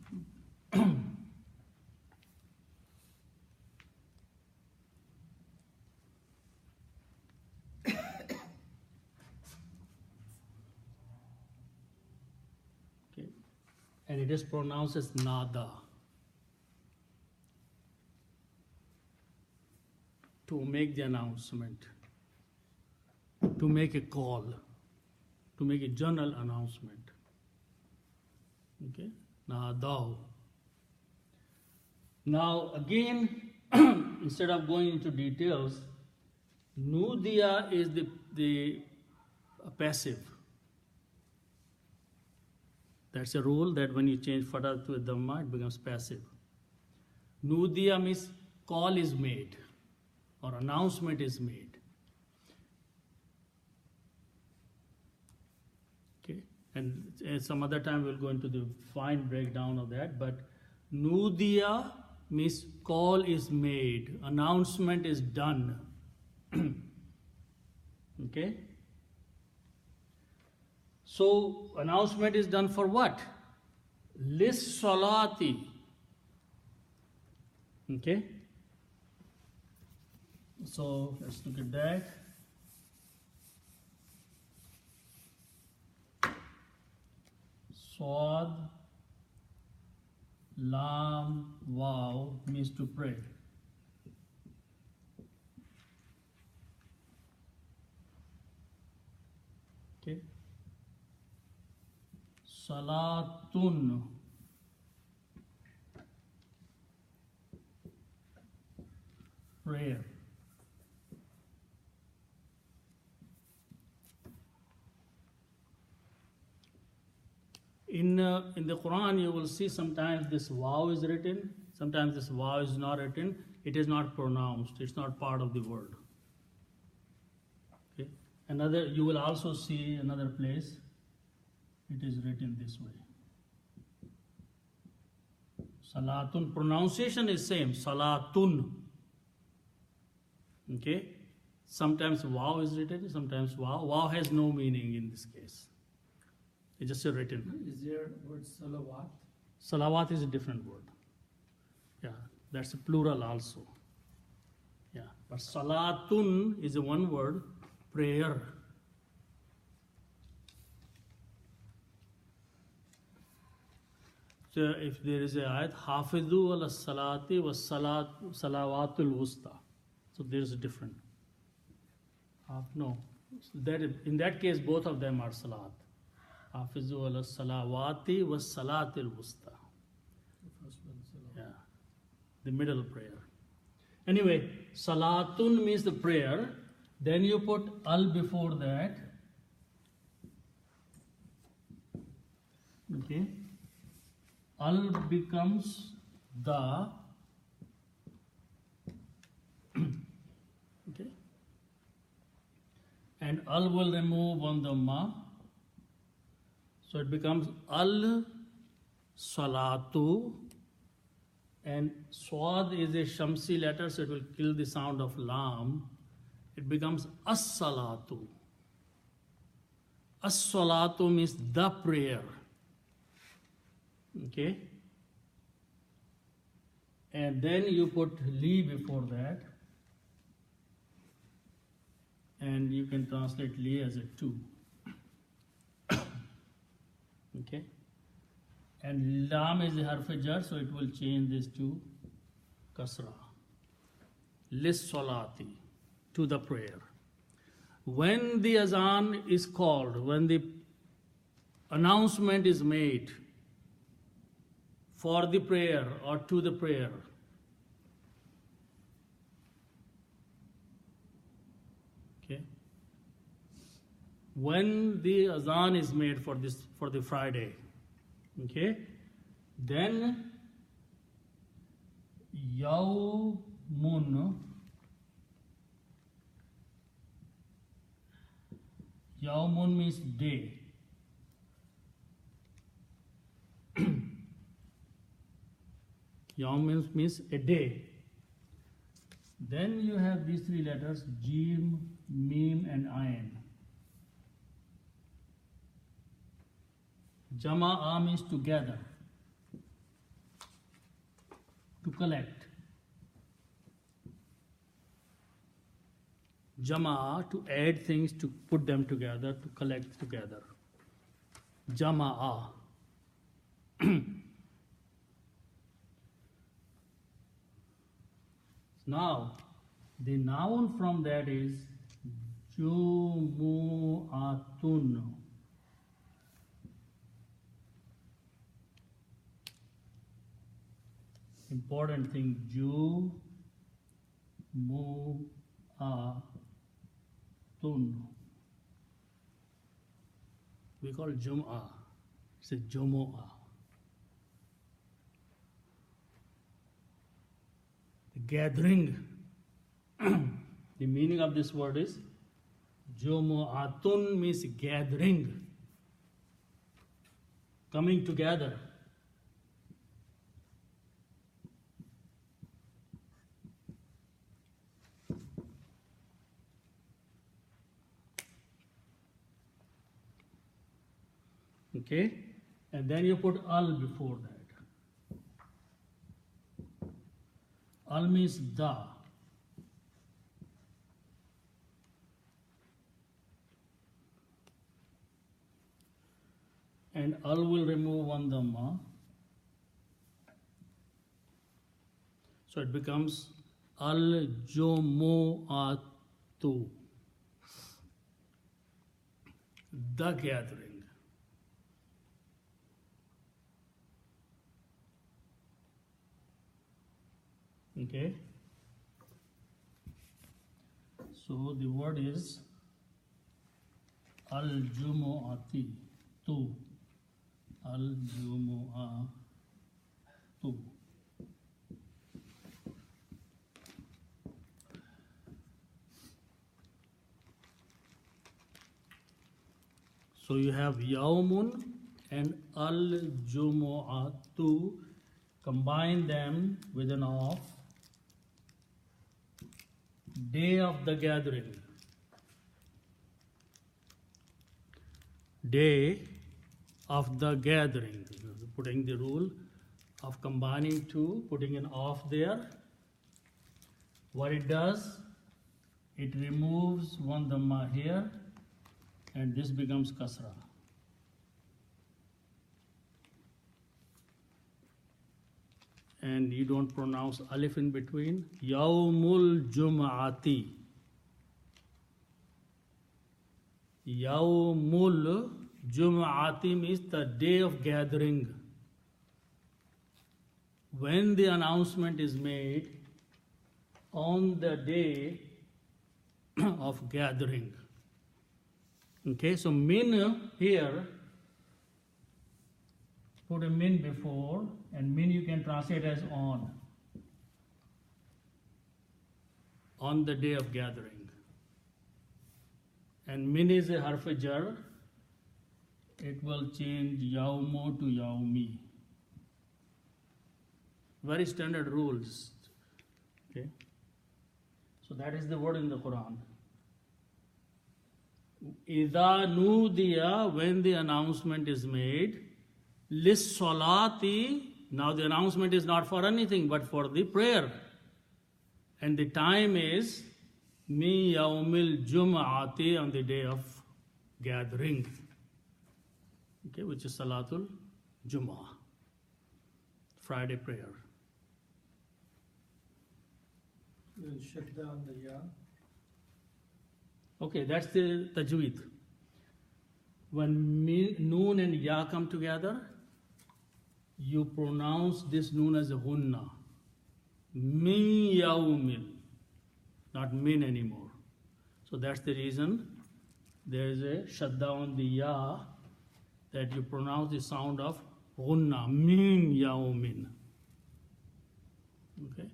Speaker 1: And it is pronounced as nada. To make the announcement, to make a call, to make a general announcement. Okay, nada. Now again, instead of going into details, nudiya is the passive. That's a rule that when you change fatha to a dhamma, it becomes passive. Nudiya means call is made or announcement is made. Okay, and some other time we'll go into the fine breakdown of that, but nudiya means call is made, announcement is done. Okay? So, announcement is done for what? Lis salati. Okay? So, let's look at that. Swad, lam, waw means to pray. Okay? Salatun. Prayer. In the Quran, you will see sometimes this waw is written, sometimes this waw is not written. It is not pronounced. It's not part of the word. Okay? You will also see another place. It is written this way. Salatun, pronunciation is same, salatun. Okay? Sometimes waw is written, sometimes waw. Waw has no meaning in this case. It's just a written.
Speaker 2: Is there word salawat?
Speaker 1: Salawat is a different word. Yeah, that's a plural also. But salatun is a one word, prayer. So if there is a ayat, Hafizu ala salati was salawatul wusta. So there is a different. No. In that case, both of them are salat. Hafizu ala salawati was salatil wusta. Yeah. The middle prayer. Anyway, salatun means the prayer. Then you put al before that. Okay. Al becomes the. Okay. And al will remove on the ma. So it becomes al salatu. And swad is a shamsi letter, so it will kill the sound of lam. It becomes as-salatu. As-salatu means the prayer. Okay? And then you put li before that. And you can translate li as a two. Okay? And lam is a harf jar, so it will change this to kasra. Lis salati, to the prayer. When the azan is called, when the announcement is made for the prayer or to the prayer, okay? When the azan is made for the Friday, okay, then Yawmun means day. Yawmun means a day. Then you have these three letters, Jim, Mim, and Ayn. Jama'a means together, to collect. Jama'a, to add things, to put them together, to collect together. Jama'a. Now, the noun from that is Jumu'atun. Important thing, Jumu'atun. We call Jum'ah. It's a Jumu'ah. The gathering. The meaning of this word is Jumu'atun means gathering, coming together. Okay, and then you put al before that. Al means the. And al will remove one dhamma. So it becomes AlJumu'atu, the gathering. Okay, so the word is AlJumu'ati, tu, AlJumu'atu. So you have Yawmun and AlJumu'atu, combine them with an of. Day of the gathering. Day of the gathering. Putting the rule of combining two, putting an off there. What it does, it removes one dhamma here and this becomes kasra. And you don't pronounce alif in between. Yawmul Jum'ati. Yawmul Jum'ati means the day of gathering. When the announcement is made on the day of gathering. Okay, so min here, put a min before, and min you can translate as on. On the day of gathering. And min is a harf jar. It will change yawmo to yawmi. Very standard rules. Okay. So that is the word in the Quran. Idha nudiya, when the announcement is made, lis salati, now the announcement is not for anything but for the prayer. And the time is mi yawmil jum'ati, on the day of gathering. Okay, which is Salatul Jumu'ah, Friday prayer.
Speaker 2: We'll shut down the ya.
Speaker 1: Okay, that's the tajweed. When noon and ya come together, you pronounce this noon as a hunna. Min yawmin, not min anymore. So that's the reason there is a shadda on the ya, that you pronounce the sound of hunna, min yawmin. Okay.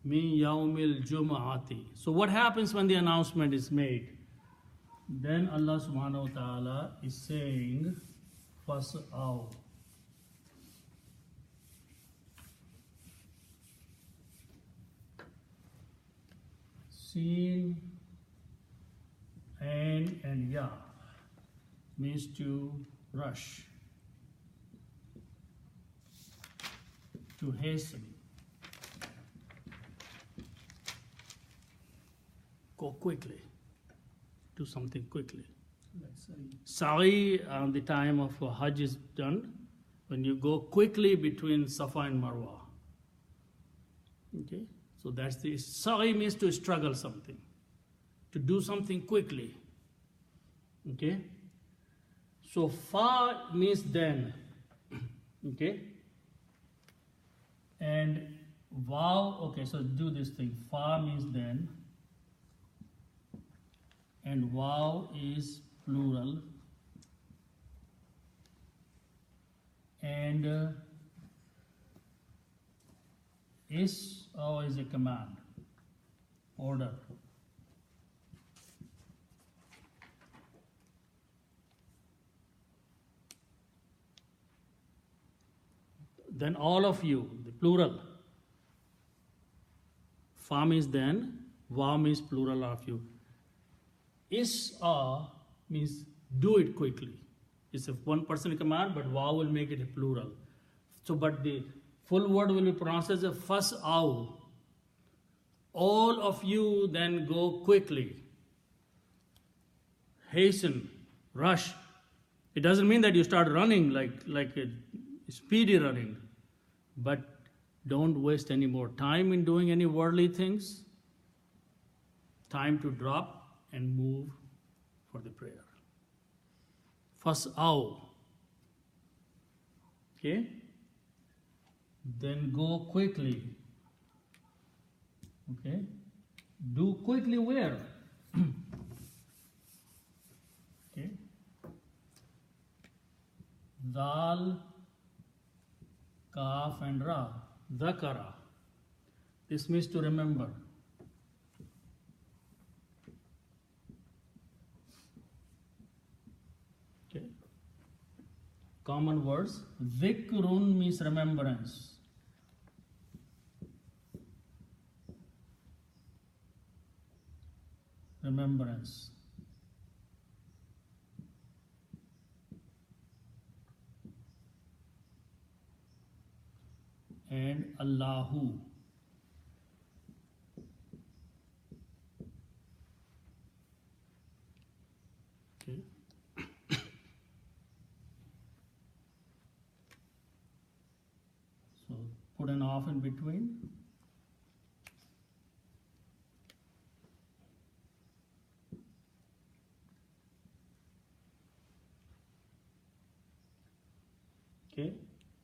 Speaker 1: Min yawmil jum'ati. So what happens when the announcement is made? Then Allah subhanahu wa ta'ala is saying, fas'aw. Seen and ya means to rush, to hasten. Go quickly. Do something quickly. Sa'i on the time of Hajj is done when you go quickly between Safa and Marwa. Okay, so that's the Sa'i means to struggle something, to do something quickly. Okay, so fa means then. Okay, and wow. Okay, so do this thing. Fa means then. And wow is plural, and is a command, order. Then all of you, the plural. Fa means then, wow means plural of you. Is-a means do it quickly. It's a one person command, but wow will make it a plural. So, but the full word will be pronounced as a fas'aw. All of you then go quickly. Hasten, rush. It doesn't mean that you start running like a speedy running, but don't waste any more time in doing any worldly things. Time to drop and move for the prayer. Fas'aw. Okay? Then go quickly. Okay? Do quickly where? Okay? Dal, Kaf and Ra. Dhakara. This means to remember. Common words. Dhikrun means remembrance. Remembrance. And Allahu. off in between. Okay,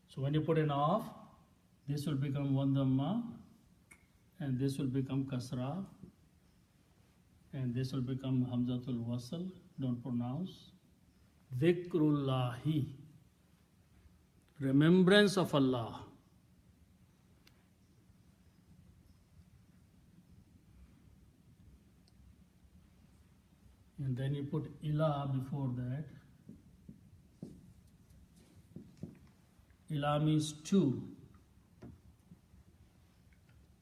Speaker 1: so when you put an off, this will become one dhamma, and this will become kasra, and this will become hamzatul wasl, don't pronounce. Dhikrullahi, remembrance of Allah. And then you put ilah before that. Ilah means to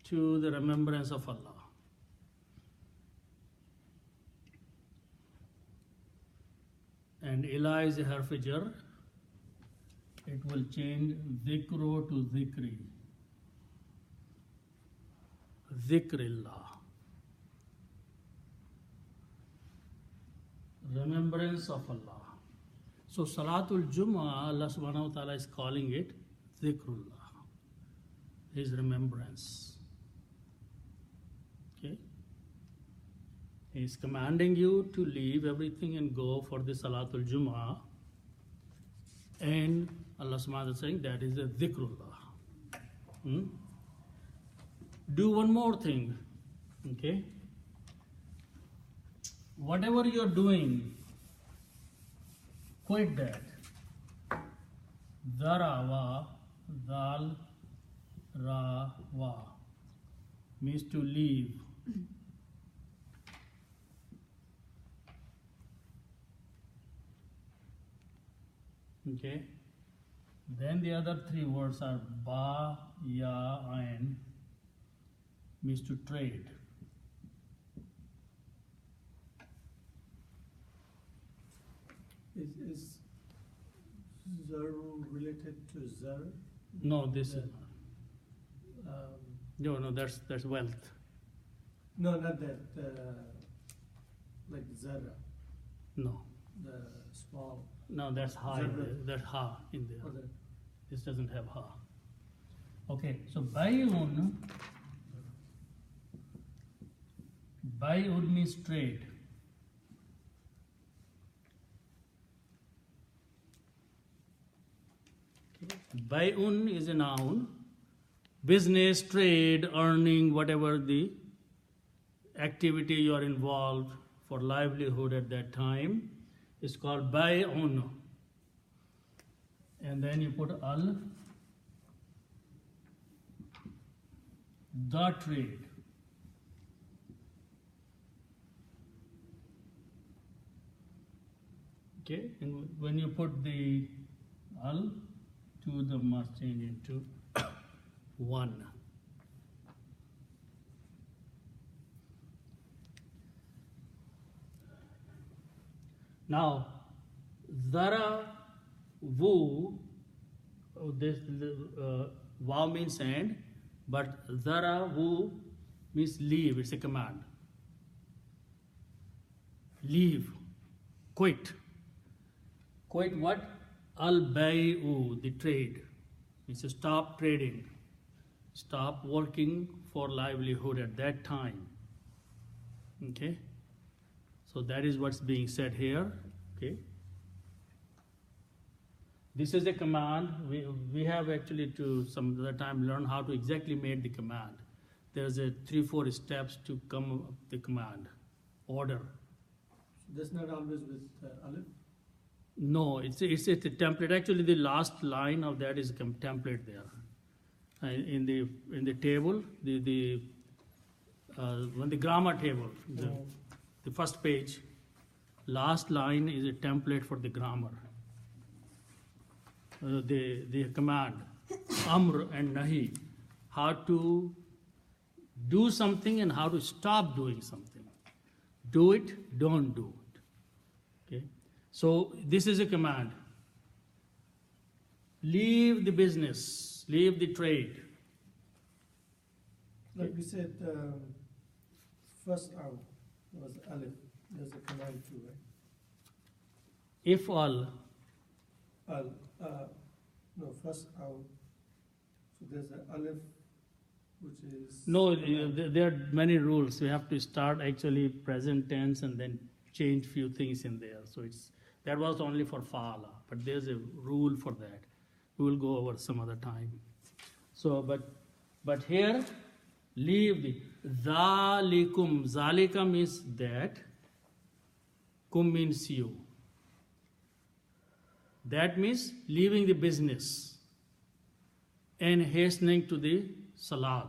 Speaker 1: the remembrance of Allah. And ilah is a harf jar. It will change dhikru to dhikri. Dhikrillah. Remembrance of Allah. So Salatul Jumu'ah, Allah subhanahu wa ta'ala is calling it dhikrullah, His remembrance. Okay? He is commanding you to leave everything and go for the Salatul Jumu'ah. And Allah subhanahu wa ta'ala is saying that is a dhikrullah. Do one more thing. Okay? Whatever you are doing, quit that. Darawa, dal, ra, wa means to leave. Okay. Then the other three words are ba, ya, ain means to trade.
Speaker 2: Is zar related to zar?
Speaker 1: No, this is
Speaker 2: Um,
Speaker 1: no, that's wealth.
Speaker 2: no, not that. Like zara,
Speaker 1: No,
Speaker 2: the small.
Speaker 1: no, that's ha in
Speaker 2: Zara.
Speaker 1: there. That's ha in there.
Speaker 2: Or the,
Speaker 1: This doesn't have ha. Okay, so bay'un means trade. Bay'un is a noun. Business, trade, earning, whatever the activity you are involved for livelihood at that time is called bay'un. And then you put al, the trade. Okay, and when you put the al, two of them must change into one. Now, zara, wu, this wow means and, but zara, wu means leave, it's a command. Leave, quit. Quit what? Al-bay'u, the trade. It's to stop trading. Stop working for livelihood at that time. Okay? So that is what's being said here. Okay? This is a command. We have actually to some other time learn how to exactly make the command. There's a 3-4 steps to come up the command. Order.
Speaker 2: that's not always with alif.
Speaker 1: No, it's a template. Actually, the last line of that is a template there. In the table, when the grammar table, the first page, last line is a template for the grammar. The command, amr and nahi, how to do something and how to stop doing something. Do it, don't do it. Okay. So this is a command. Leave the business, leave the trade.
Speaker 2: Like we said, first out was alif. There's a command too, right?
Speaker 1: If all,
Speaker 2: Al, no, first out. So there's an alif which is
Speaker 1: No, there are many rules. We have to start actually present tense and then change few things in there. So that was only for fa'ala, but there's a rule for that. We will go over some other time. So, but here, leave the zalikum. Zalika means that. Kum means you. That means leaving the business and hastening to the salat.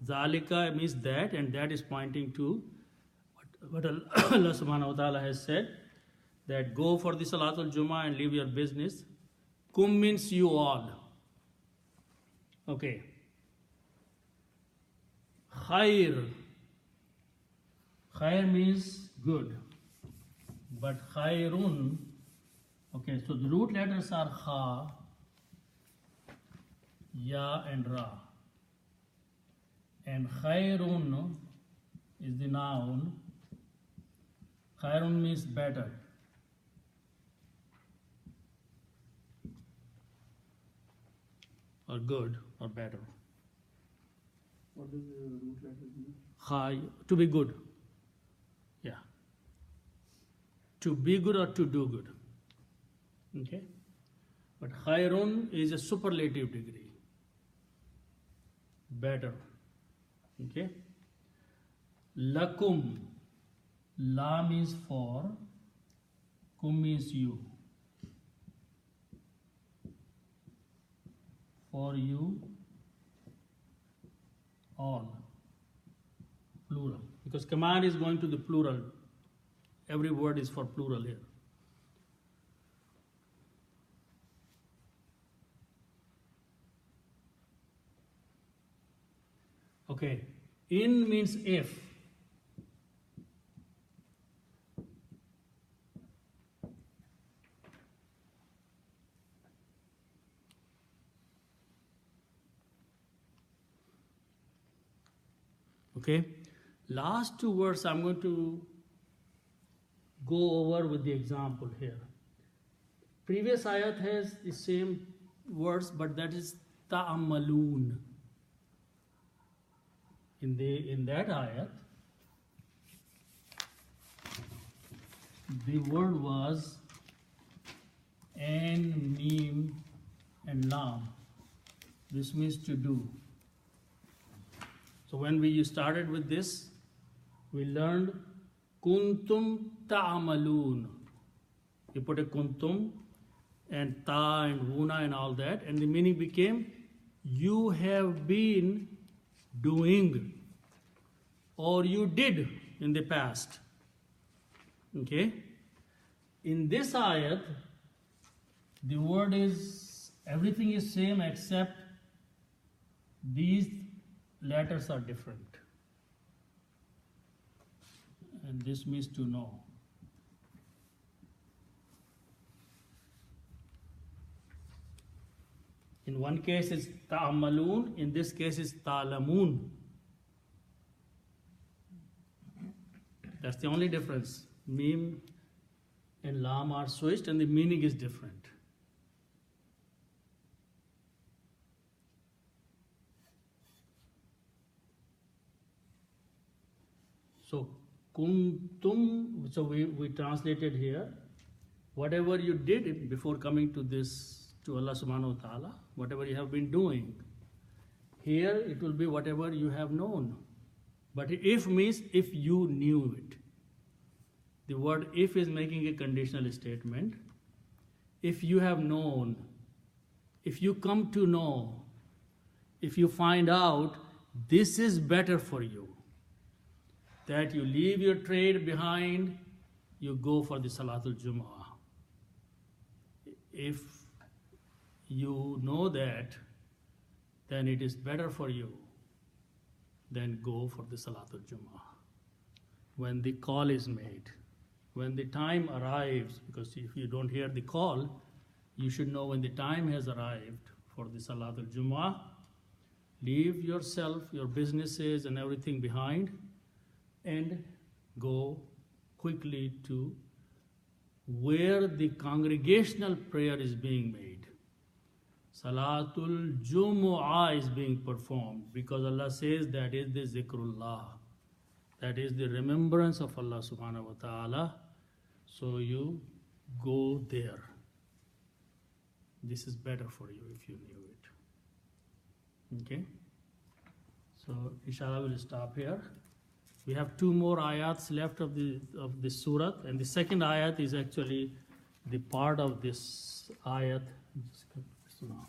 Speaker 1: Zalika means that, and that is pointing to what Allah subhanahu wa ta'ala has said, that go for the Salatul Jummah and leave your business. Kum means you all. Okay. Khair. Khair means good. But khairun, okay, so the root letters are kha, ya and ra. And khairun is the noun. Khairun means better. Or good, or better.
Speaker 4: What does the root letter mean?
Speaker 1: Kha, to be good. Yeah. To be good or to do good. Okay? But khairun is a superlative degree. Better. Okay? Lakum. La means for. Kum means you. For you all. Plural. Because command is going to the plural. Every word is for plural here. Okay. In means if. Okay. Last two words I'm going to go over with the example here. Previous ayat has the same words, but that is ta'amaloon. In that ayat, the word was and mim and lam. This means to do. So when we started with this, we learned kuntum ta'amaloon. You put a kuntum and ta and wuna and all that, and the meaning became you have been doing or you did in the past. Okay? In this ayat, the word is, everything is same except these letters are different. And this means to know. In one case it's ta'amaloon, in this case it's ta'lamoon. That's the only difference. Mim and lam are switched and the meaning is different. So kuntum, so we translated here, whatever you did before coming to this, to Allah subhanahu wa ta'ala, whatever you have been doing. Here it will be whatever you have known. But if means if you knew it. The word if is making a conditional statement. If you have known, if you come to know, if you find out this is better for you, that you leave your trade behind, you go for the Salatul Jummah. If you know that, then it is better for you, then go for the Salatul Jummah. When the call is made, when the time arrives, because if you don't hear the call, you should know when the time has arrived for the Salatul Jummah, leave yourself, your businesses and everything behind, and go quickly to where the congregational prayer is being made. Salatul Jumu'ah is being performed because Allah says that is the zikrullah. That is the remembrance of Allah subhanahu wa ta'ala. So you go there. This is better for you if you knew it. Okay? So inshallah we'll stop here. We have 2 more ayats left of the surah, and the second ayat is actually the part of this ayat. Just cut this now.